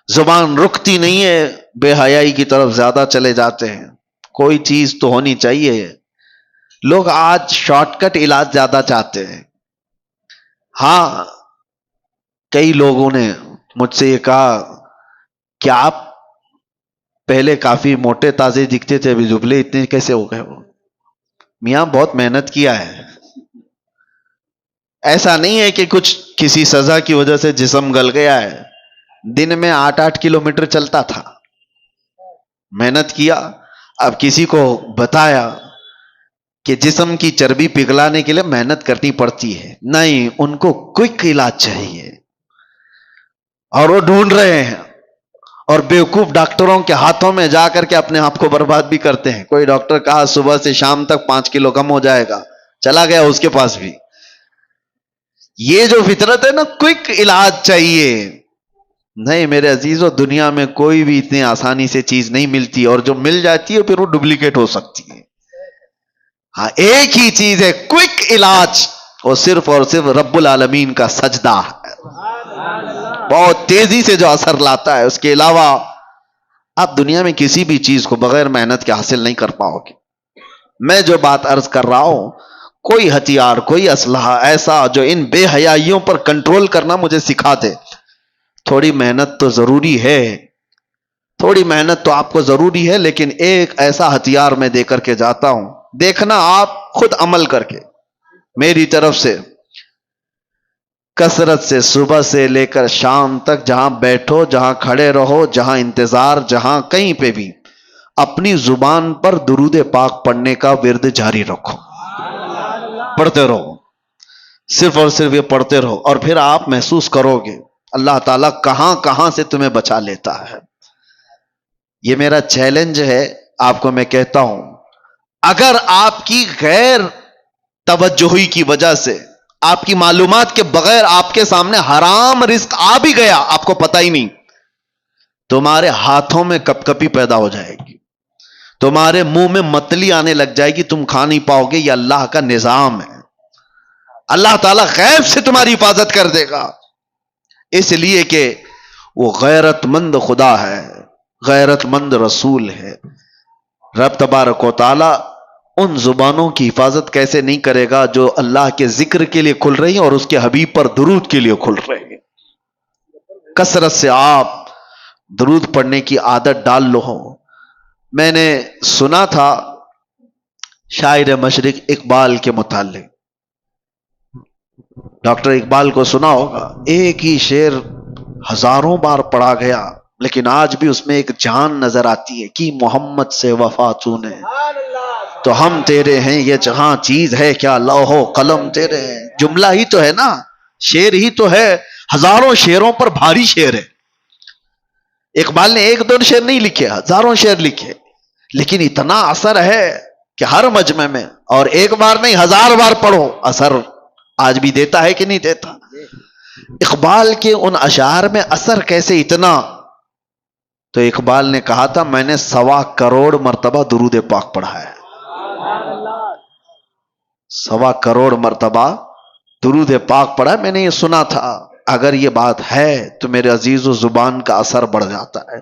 زبان رکتی نہیں ہے, بے حیائی کی طرف زیادہ چلے جاتے ہیں. کوئی چیز تو ہونی چاہیے. لوگ آج شارٹ کٹ علاج زیادہ چاہتے ہیں. ہاں, کئی لوگوں نے مجھ سے یہ کہا کہ آپ پہلے کافی موٹے تازے دکھتے تھے, ابھی دبلے اتنے کیسے ہو گئے؟ وہ میاں بہت محنت کیا ہے. ایسا نہیں ہے کہ کچھ کسی سزا کی وجہ سے جسم گل گیا ہے. دن میں 8-8 کلومیٹر چلتا تھا, محنت کیا. اب کسی کو بتایا کہ جسم کی چربی پگھلانے کے لیے محنت کرنی پڑتی ہے, نہیں, ان کو کوئک علاج چاہیے اور وہ ڈھونڈ رہے ہیں. اور بیوقوف ڈاکٹروں کے ہاتھوں میں جا کر کے اپنے آپ کو برباد بھی کرتے ہیں. کوئی ڈاکٹر کہا صبح سے شام تک 5 کلو کم ہو جائے گا, چلا گیا اس کے پاس بھی. یہ جو فطرت ہے نا, کوئک علاج چاہیے. نہیں میرے عزیزو, دنیا میں کوئی بھی اتنی آسانی سے چیز نہیں ملتی, اور جو مل جاتی ہے پھر وہ ڈپلیکیٹ ہو سکتی ہے. ہاں, ایک ہی چیز ہے کوئک علاج, وہ صرف اور صرف رب العالمین کا سجدہ ہے, بہت تیزی سے جو اثر لاتا ہے. اس کے علاوہ آپ دنیا میں کسی بھی چیز کو بغیر محنت کے حاصل نہیں کر پاؤ گے. میں جو بات عرض کر رہا ہوں, کوئی ہتھیار, کوئی اسلحہ ایسا جو ان بے حیائیوں پر کنٹرول کرنا مجھے سکھا دے. تھوڑی محنت تو ضروری ہے, تھوڑی محنت تو آپ کو ضروری ہے, لیکن ایک ایسا ہتھیار میں دے کر کے جاتا ہوں, دیکھنا آپ خود عمل کر کے. میری طرف سے کثرت سے صبح سے لے کر شام تک جہاں بیٹھو, جہاں کھڑے رہو, جہاں انتظار, جہاں کہیں پہ بھی, اپنی زبان پر درود پاک پڑھنے کا ورد جاری رکھو. پڑھتے رہو, صرف اور صرف یہ پڑھتے رہو, اور پھر آپ محسوس کرو گے اللہ تعالیٰ کہاں کہاں سے تمہیں بچا لیتا ہے. یہ میرا چیلنج ہے آپ کو. میں کہتا ہوں, اگر آپ کی غیر توجہی کی وجہ سے, آپ کی معلومات کے بغیر آپ کے سامنے حرام رزق آ بھی گیا, آپ کو پتہ ہی نہیں, تمہارے ہاتھوں میں کپ کپی پیدا ہو جائے گی, تمہارے منہ میں متلی آنے لگ جائے گی, تم کھا نہیں پاؤ گے. یہ اللہ کا نظام ہے. اللہ تعالیٰ غیب سے تمہاری حفاظت کر دے گا, اس لیے کہ وہ غیرت مند خدا ہے, غیرت مند رسول ہے. رب تبارک و تعالیٰ ان زبانوں کی حفاظت کیسے نہیں کرے گا جو اللہ کے ذکر کے لیے کھل رہی ہیں اور اس کے حبیب پر درود کے لیے کھل رہے ہیں. کثرت سے آپ درود پڑھنے کی عادت ڈال لو. میں نے سنا تھا شاعر مشرق اقبال کے متعلق, ڈاکٹر اقبال کو سنا ہوگا, ایک ہی شعر ہزاروں بار پڑھا گیا, لیکن آج بھی اس میں ایک جان نظر آتی ہے کہ محمد سے وفا تو نے, تو ہم تیرے ہیں, یہ جہاں چیز ہے کیا, لوح و قلم تیرے ہیں. جملہ ہی تو ہے نا, شعر ہی تو ہے, ہزاروں شعروں پر بھاری شعر ہے. اقبال نے ایک دو شعر نہیں لکھے، ہزاروں شعر لکھے، لیکن اتنا اثر ہے کہ ہر مجمع میں، اور ایک بار نہیں 1000 بار پڑھو، اثر آج بھی دیتا ہے کہ نہیں دیتا؟ اقبال کے ان اشعار میں اثر کیسے اتنا؟ تو اقبال نے کہا تھا میں نے 1.25 کروڑ مرتبہ درود پاک پڑھا ہے، 1.25 کروڑ مرتبہ درود پاک پڑھا ہے۔ میں نے یہ سنا تھا، اگر یہ بات ہے تو میرے عزیز و زبان کا اثر بڑھ جاتا ہے۔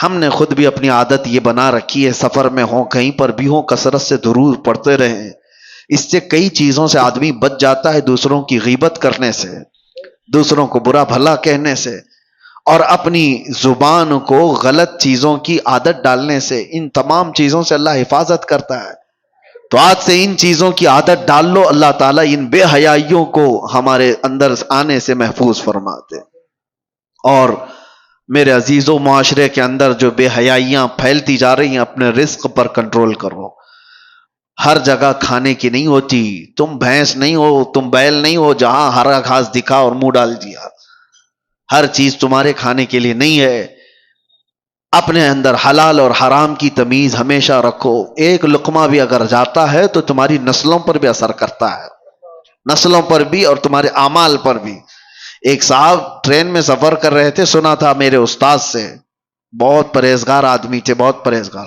ہم نے خود بھی اپنی عادت یہ بنا رکھی ہے، سفر میں ہوں کہیں پر بھی ہوں کثرت سے درود پڑھتے رہیں، اس سے کئی چیزوں سے آدمی بچ جاتا ہے، دوسروں کی غیبت کرنے سے، دوسروں کو برا بھلا کہنے سے، اور اپنی زبان کو غلط چیزوں کی عادت ڈالنے سے۔ ان تمام چیزوں سے اللہ حفاظت کرتا ہے، تو آج سے ان چیزوں کی عادت ڈال لو، اللہ تعالیٰ ان بے حیائیوں کو ہمارے اندر آنے سے محفوظ فرماتے۔ اور میرے عزیزوں، معاشرے کے اندر جو بے حیائیاں پھیلتی جا رہی ہیں، اپنے رزق پر کنٹرول کرو۔ ہر جگہ کھانے کی نہیں ہوتی، تم بھینس نہیں ہو، تم بیل نہیں ہو جہاں ہرا گھاس دکھا اور منہ ڈال دیا، ہر چیز تمہارے کھانے کے لیے نہیں ہے۔ اپنے اندر حلال اور حرام کی تمیز ہمیشہ رکھو، ایک لقمہ بھی اگر جاتا ہے تو تمہاری نسلوں پر بھی اثر کرتا ہے، نسلوں پر بھی اور تمہارے اعمال پر بھی۔ ایک صاحب ٹرین میں سفر کر رہے تھے، سنا تھا میرے استاد سے، بہت پرہیزگار آدمی تھے، بہت پرہیزگار۔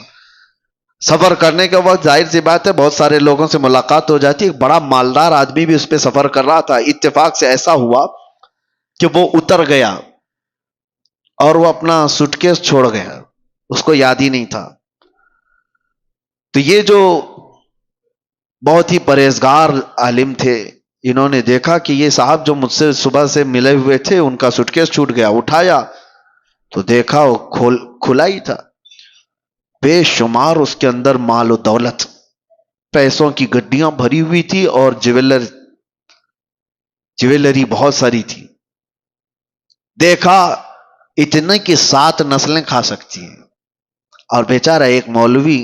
سفر کرنے کے وقت ظاہر سی بات ہے بہت سارے لوگوں سے ملاقات ہو جاتی، ایک بڑا مالدار آدمی بھی اس پہ سفر کر رہا تھا۔ اتفاق سے ایسا ہوا کہ وہ اتر گیا اور وہ اپنا سوٹ کیس چھوڑ گیا، اس کو یاد ہی نہیں تھا۔ تو یہ جو بہت ہی پرہیزگار عالم تھے، انہوں نے دیکھا کہ یہ صاحب جو مجھ سے صبح سے ملے ہوئے تھے ان کا سوٹ کیس چھوٹ گیا، اٹھایا تو دیکھا وہ کھلا ہی تھا، بے شمار اس کے اندر مال و دولت، پیسوں کی گڈیاں بھری ہوئی تھی اور جویلری بہت ساری تھی۔ دیکھا اتنے کی 7 نسلیں کھا سکتی ہیں، اور بیچارہ ایک مولوی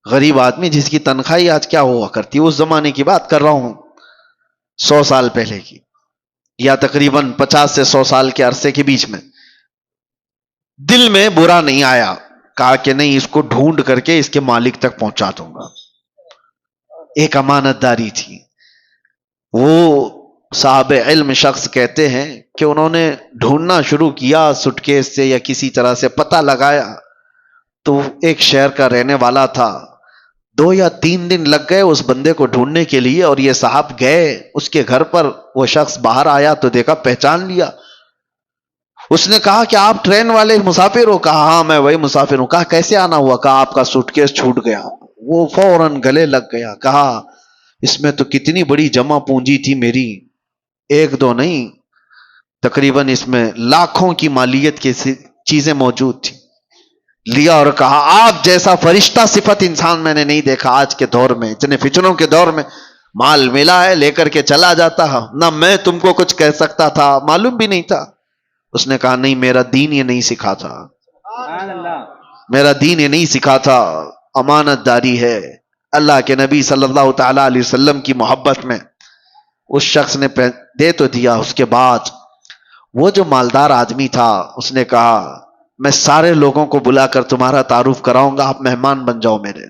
غریب آدمی جس کی تنخواہ آج کیا ہوا کرتی، اس زمانے کی بات کر رہا ہوں، 100 سال پہلے کی، یا تقریباً 50 سے 100 سال کے عرصے کے بیچ میں۔ دل میں برا نہیں آیا، کہا کہ نہیں، اس کو ڈھونڈ کر کے اس کے مالک تک پہنچا دوں گا۔ ایک امانت داری تھی۔ وہ صاحب علم شخص کہتے ہیں کہ انہوں نے ڈھونڈنا شروع کیا سوٹ کیس سے یا کسی طرح سے پتہ لگایا، تو ایک شہر کا رہنے والا تھا، 2 یا 3 دن لگ گئے اس بندے کو ڈھونڈنے کے لیے، اور یہ صاحب گئے اس کے گھر پر، وہ شخص باہر آیا تو دیکھا، پہچان لیا۔ اس نے کہا کہ آپ ٹرین والے مسافر ہو؟ کہا ہاں میں وہی مسافر ہوں۔ کہا کیسے آنا ہوا؟ کہا آپ کا سوٹ کیس چھوٹ گیا۔ وہ فوراً گلے لگ گیا، کہا اس میں تو کتنی بڑی جمع پونجی تھی میری، 1-2 نہیں، تقریباً اس میں لاکھوں کی مالیت کی چیزیں موجود تھی۔ لیا اور کہا آپ جیسا فرشتہ صفت انسان میں نے نہیں دیکھا آج کے دور میں، اتنے فتنوں کے دور میں، مال ملا ہے لے کر کے چلا جاتا، نہ میں تم کو کچھ کہہ سکتا تھا، معلوم بھی نہیں تھا۔ اس نے کہا نہیں، میرا دین یہ نہیں سکھا تھا، میرا دین یہ نہیں سکھا تھا، امانت داری ہے۔ اللہ کے نبی صلی اللہ تعالی علیہ وسلم کی محبت میں اس شخص نے دے تو دیا۔ اس کے بعد وہ جو مالدار آدمی تھا اس نے کہا میں سارے لوگوں کو بلا کر تمہارا تعارف کراؤں گا، آپ مہمان بن جاؤ، میرے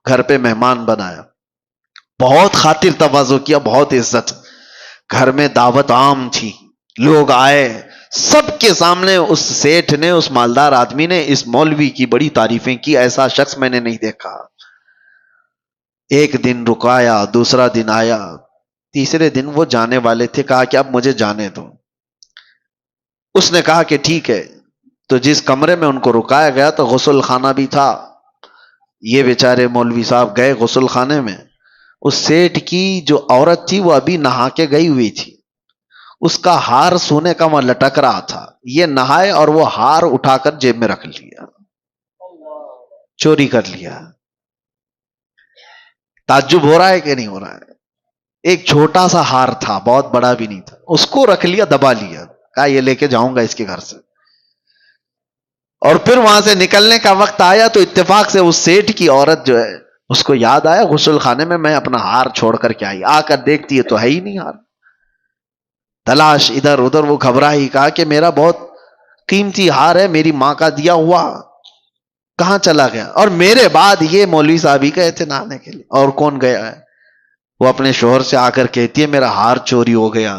گھر پہ مہمان بنایا، بہت خاطر تواضع کیا، بہت عزت، گھر میں دعوت عام تھی، لوگ آئے، سب کے سامنے اس سیٹھ نے، اس مالدار آدمی نے اس مولوی کی بڑی تعریفیں کی، ایسا شخص میں نے نہیں دیکھا۔ ایک دن رکایا، دوسرا دن آیا، تیسرے دن وہ جانے والے تھے، کہا کہ اب مجھے جانے دو۔ اس نے کہا کہ ٹھیک ہے، تو جس کمرے میں ان کو رکایا گیا تو غسل خانہ بھی تھا، یہ بیچارے مولوی صاحب گئے غسل خانے میں، اس سیٹھ کی جو عورت تھی وہ ابھی نہا کے گئی ہوئی تھی، اس کا ہار سونے کا وہاں لٹک رہا تھا، یہ نہائے اور وہ ہار اٹھا کر جیب میں رکھ لیا، چوری کر لیا۔ تعجب ہو رہا ہے کہ نہیں ہو رہا ہے؟ ایک چھوٹا سا ہار تھا، بہت بڑا بھی نہیں تھا، اس کو رکھ لیا، دبا لیا، کہا یہ لے کے جاؤں گا اس کے گھر سے۔ اور پھر وہاں سے نکلنے کا وقت آیا تو اتفاق سے اس سیٹھ کی عورت جو ہے اس کو یاد آیا غسل خانے میں اپنا ہار چھوڑ کر کے آئی، آ کر دیکھتی ہے تو ہے ہی نہیں ہار، تلاش ادھر ادھر، وہ گھبرائی، کہا کہ میرا بہت قیمتی ہار ہے میری ماں کا دیا ہوا، کہاں چلا گیا؟ اور میرے بعد یہ مولوی صاحب ہی گئے تھے نہانے کے لیے، اور کون گیا ہے؟ وہ اپنے شوہر سے آ کر کہتی ہے میرا ہار چوری ہو گیا،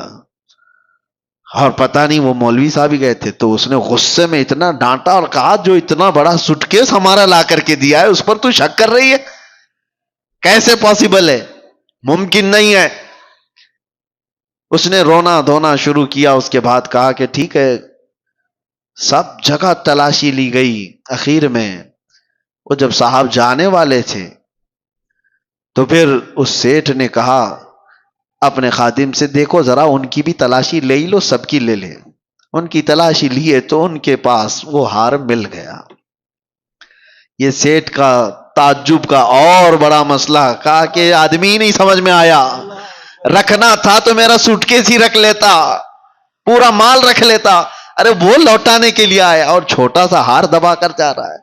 اور پتہ نہیں وہ مولوی صاحب ہی گئے تھے۔ تو اس نے غصے میں اتنا ڈانٹا اور کہا جو اتنا بڑا سوٹ کیس ہمارا لا کر کے دیا ہے اس پر تو شک کر رہی ہے؟ کیسے پاسبل ہے؟ ممکن نہیں ہے۔ اس نے رونا دھونا شروع کیا، اس کے بعد کہا کہ ٹھیک ہے، سب جگہ تلاشی لی گئی، اخیر میں وہ جب صاحب جانے والے تھے تو پھر اس سیٹھ نے کہا اپنے خادم سے دیکھو ذرا ان کی بھی تلاشی لے لو، سب کی لے لیں۔ ان کی تلاشی لیے تو ان کے پاس وہ ہار مل گیا۔ یہ سیٹھ کا تعجب کا اور بڑا مسئلہ، کہا کہ آدمی نہیں سمجھ میں آیا، رکھنا تھا تو میرا سوٹ کیس ہی رکھ لیتا، پورا مال رکھ لیتا، ارے وہ لوٹانے کے لیے آیا اور چھوٹا سا ہار دبا کر جا رہا ہے۔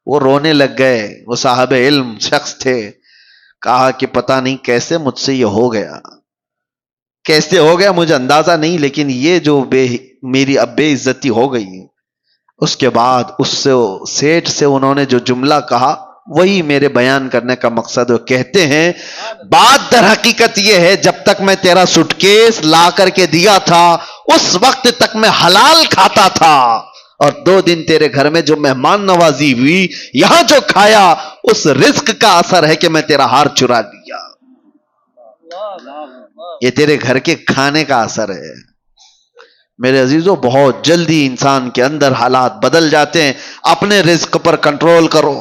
وہ رونے لگ گئے، وہ صاحب علم شخص تھے، کہا کہ پتہ نہیں کیسے مجھ سے یہ ہو گیا، کیسے ہو گیا مجھے اندازہ نہیں، لیکن یہ جو میری اب بے عزتی ہو گئی۔ اس کے بعد اس سے سیٹھ سے انہوں نے جو جملہ کہا وہی میرے بیان کرنے کا مقصد۔ وہ کہتے ہیں بات در حقیقت یہ ہے جب تک میں تیرا سوٹ کیس لا کر کے دیا تھا اس وقت تک میں حلال کھاتا تھا، اور 2 دن تیرے گھر میں جو مہمان نوازی ہوئی، یہاں جو کھایا، اس رزق کا اثر ہے کہ میں تیرا ہار چرا لیا۔ یہ تیرے گھر کے کھانے کا اثر ہے۔ میرے عزیزو بہت جلدی انسان کے اندر حالات بدل جاتے ہیں، اپنے رزق پر کنٹرول کرو۔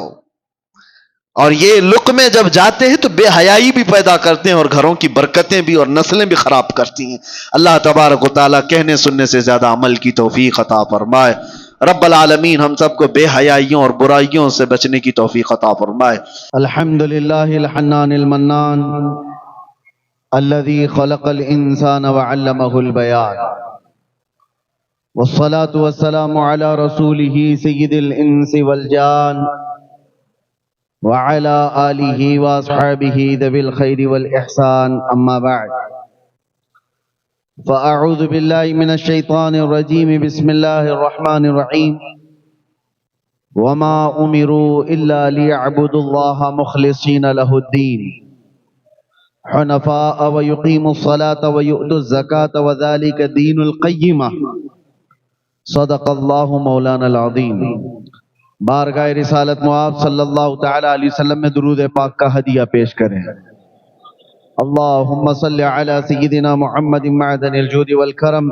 اور یہ لقمے جب جاتے ہیں تو بے حیائی بھی پیدا کرتے ہیں، اور گھروں کی برکتیں بھی اور نسلیں بھی خراب کرتی ہیں۔ اللہ تبارک و تعالیٰ کہنے سننے سے زیادہ عمل کی توفیق عطا فرمائے۔ رب العالمین ہم سب کو بے حیائیوں اور برائیوں سے بچنے کی توفیق عطا فرمائے۔ الحمدللہ الحنان المنان الذي خلق الانسان وعلمه البيان، والصلاة والسلام على رسوله سید الانس والجان وعلى آلہ واصحابہ ذوی الخیر والاحسان، اما بعد فاعوذ باللہ من الشیطان الرجیم، بسم اللہ الرحمن الرحیم۔ وما امروا الا ليعبدوا الله مخلصین له الدین حنفاء ويقيموا الصلاة ويؤتوا الزكاة وذلك دين القيمة، صدق اللہ مولانا العظیم۔ بارگاہ رسالت معاذ صلی اللہ تعالی علیہ وسلم میں درود پاک کا ہدیہ پیش کریں۔ اللہم صلی علی سیدنا محمد معدن الجود والکرم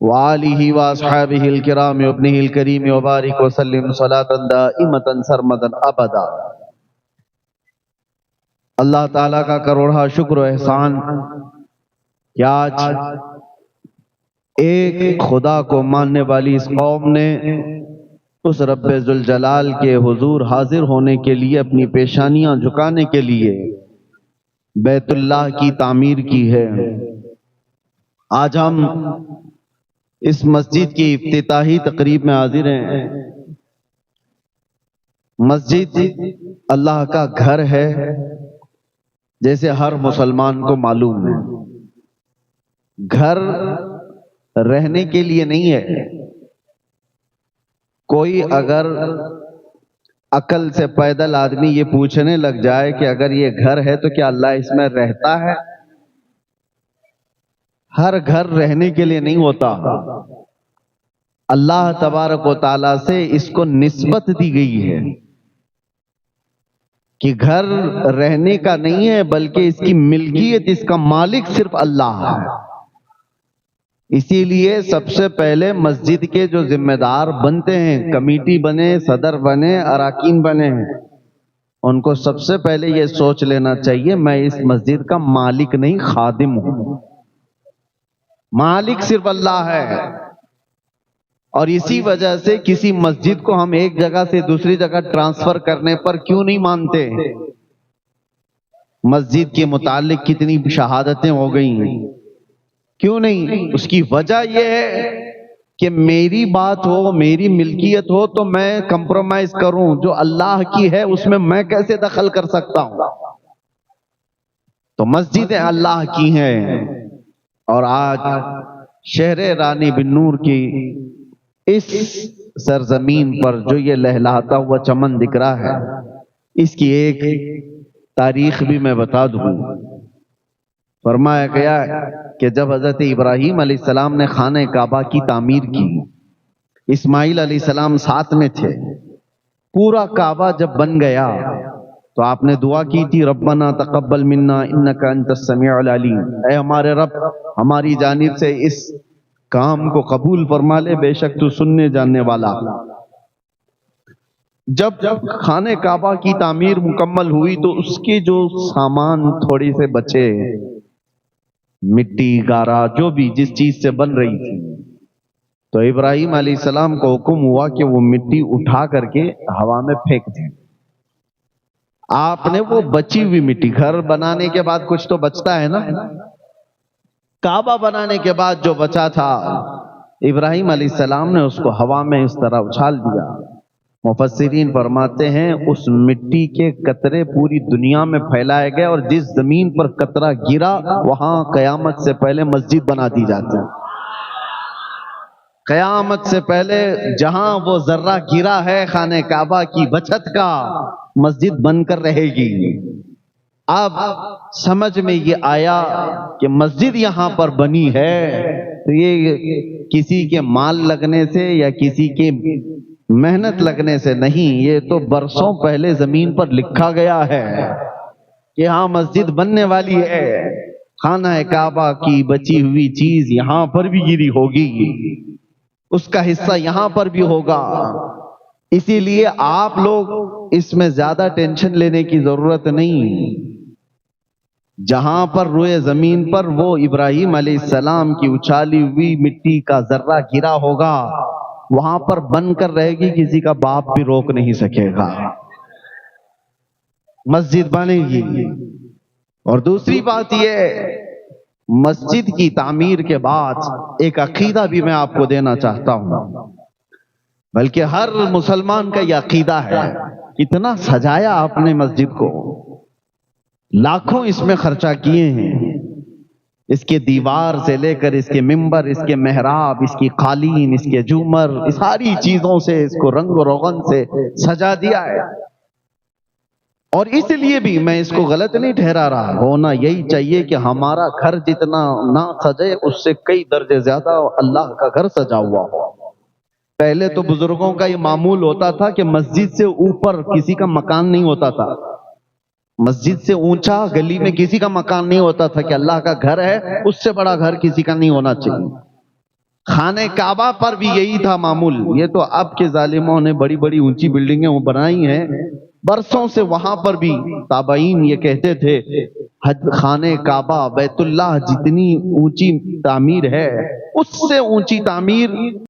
وآلہ واصحابہ الکرام وابنہ الکریم وبارک وسلم صلاة دائمتا سرمدا ابدا۔ اللہ تعالیٰ کا کروڑا شکر و احسان کہ آج ایک خدا کو ماننے والی اس قوم نے اس رب ذوالجلال کے حضور حاضر ہونے کے لیے، اپنی پیشانیاں جھکانے کے لیے بیت اللہ کی تعمیر کی ہے۔ آج ہم اس مسجد کی افتتاحی تقریب میں حاضر ہیں۔ مسجد اللہ کا گھر ہے، جیسے ہر مسلمان کو معلوم ہے۔ گھر رہنے کے لیے نہیں ہے۔ کوئی اگر عقل سے پیدل آدمی یہ پوچھنے لگ جائے کہ اگر یہ گھر ہے تو کیا اللہ اس میں رہتا ہے؟ ہر گھر رہنے کے لیے نہیں ہوتا۔ اللہ تبارک و تعالیٰ سے اس کو نسبت دی گئی ہے کہ گھر رہنے کا نہیں ہے، بلکہ اس کی ملکیت، اس کا مالک صرف اللہ ہے۔ اسی لیے سب سے پہلے مسجد کے جو ذمہ دار بنتے ہیں، کمیٹی بنے، صدر بنے، اراکین بنے ہیں، ان کو سب سے پہلے یہ سوچ لینا چاہیے میں اس مسجد کا مالک نہیں، خادم ہوں۔ مالک صرف اللہ ہے۔ اور اسی وجہ سے کسی مسجد کو ہم ایک جگہ سے دوسری جگہ ٹرانسفر کرنے پر کیوں نہیں مانتے؟ مسجد کے متعلق کتنی شہادتیں ہو گئی ہیں، کیوں نہیں؟ اس کی وجہ یہ ہے کہ میری بات ہو، میری ملکیت ہو تو میں کمپرومائز کروں، جو اللہ کی ہے اس میں میں کیسے دخل کر سکتا ہوں؟ تو مسجدیں اللہ کی ہیں۔ اور آج شہر رانی بن نور کی اس سرزمین پر جو یہ لہلاتا ہوا چمن دکھ رہا ہے، اس کی ایک تاریخ بھی میں بتا دوں۔ فرمایا گیا کہ جب حضرت ابراہیم علیہ السلام نے خانہ کعبہ کی تعمیر کی، اسماعیل علیہ السلام ساتھ میں تھے، پورا کعبہ جب بن گیا تو آپ نے دعا کی تھی، ربنا تقبل منا انک انت السمیع العلیم، اے ہمارے رب ہماری جانب سے اس کام کو قبول فرما لے، بے شک تو سننے جاننے والا۔ جب خانہ کعبہ کی تعمیر مکمل ہوئی تو اس کے جو سامان تھوڑی سے بچے، مٹی گارا جو بھی جس چیز سے بن رہی تھی، تو ابراہیم علیہ السلام کو حکم ہوا کہ وہ مٹی اٹھا کر کے ہوا میں پھینک دیں۔ آپ نے وہ بچی ہوئی مٹی، گھر بنانے کے بعد کچھ تو بچتا ہے نا، کعبہ بنانے کے بعد جو بچا تھا، ابراہیم علیہ السلام نے اس کو ہوا میں اس طرح اچھال دیا۔ مفسرین فرماتے ہیں اس مٹی کے قطرے پوری دنیا میں پھیلائے گئے، اور جس زمین پر قطرہ گرا وہاں قیامت سے پہلے مسجد بنا دی جاتی ہے۔ قیامت سے پہلے جہاں وہ ذرہ گرا ہے خانہ کعبہ کی بچت کا، مسجد بن کر رہے گی۔ اب سمجھ میں یہ آیا کہ مسجد یہاں پر بنی ہے تو یہ کسی کے مال لگنے سے یا کسی کے محنت لگنے سے نہیں، یہ تو برسوں پہلے زمین پر لکھا گیا ہے کہ ہاں مسجد بننے والی ہے، خانہ کعبہ کی بچی ہوئی چیز یہاں پر بھی گری ہوگی، اس کا حصہ یہاں پر بھی ہوگا۔ اسی لیے آپ لوگ اس میں زیادہ ٹینشن لینے کی ضرورت نہیں۔ جہاں پر روئے زمین پر وہ ابراہیم علیہ السلام کی اچھالی ہوئی مٹی کا ذرہ گرا ہوگا، وہاں پر بن کر رہے گی، کسی کا باپ بھی روک نہیں سکے گا، مسجد بنے گی۔ اور دوسری بات یہ، مسجد کی تعمیر کے بعد ایک عقیدہ بھی میں آپ کو دینا چاہتا ہوں، بلکہ ہر مسلمان کا یہ عقیدہ ہے۔ اتنا سجایا آپ نے مسجد کو، لاکھوں اس میں خرچہ کیے ہیں، اس کے دیوار سے لے کر اس کے ممبر، اس کے محراب، اس کی قالین، اس کے جھومر، ساری چیزوں سے اس کو رنگ و روغن سے سجا دیا ہے۔ اور اس لیے بھی میں اس کو غلط نہیں ٹھہرا رہا، ہونا یہی چاہیے کہ ہمارا گھر جتنا نہ سجے اس سے کئی درجے زیادہ اللہ کا گھر سجا ہوا ہو۔ پہلے تو بزرگوں کا یہ معمول ہوتا تھا کہ مسجد سے اوپر کسی کا مکان نہیں ہوتا تھا، مسجد سے اونچا گلی میں کسی کا مکان نہیں ہوتا تھا کہ اللہ کا گھر ہے، اس سے بڑا گھر کسی کا نہیں ہونا چاہیے۔ خانہ کعبہ پر بھی یہی تھا معمول۔ یہ تو اب کے ظالموں نے بڑی بڑی اونچی بلڈنگیں بنائی ہیں، برسوں سے وہاں پر بھی تابعین یہ کہتے تھے خانہ کعبہ بیت اللہ جتنی اونچی تعمیر ہے اس سے اونچی تعمیر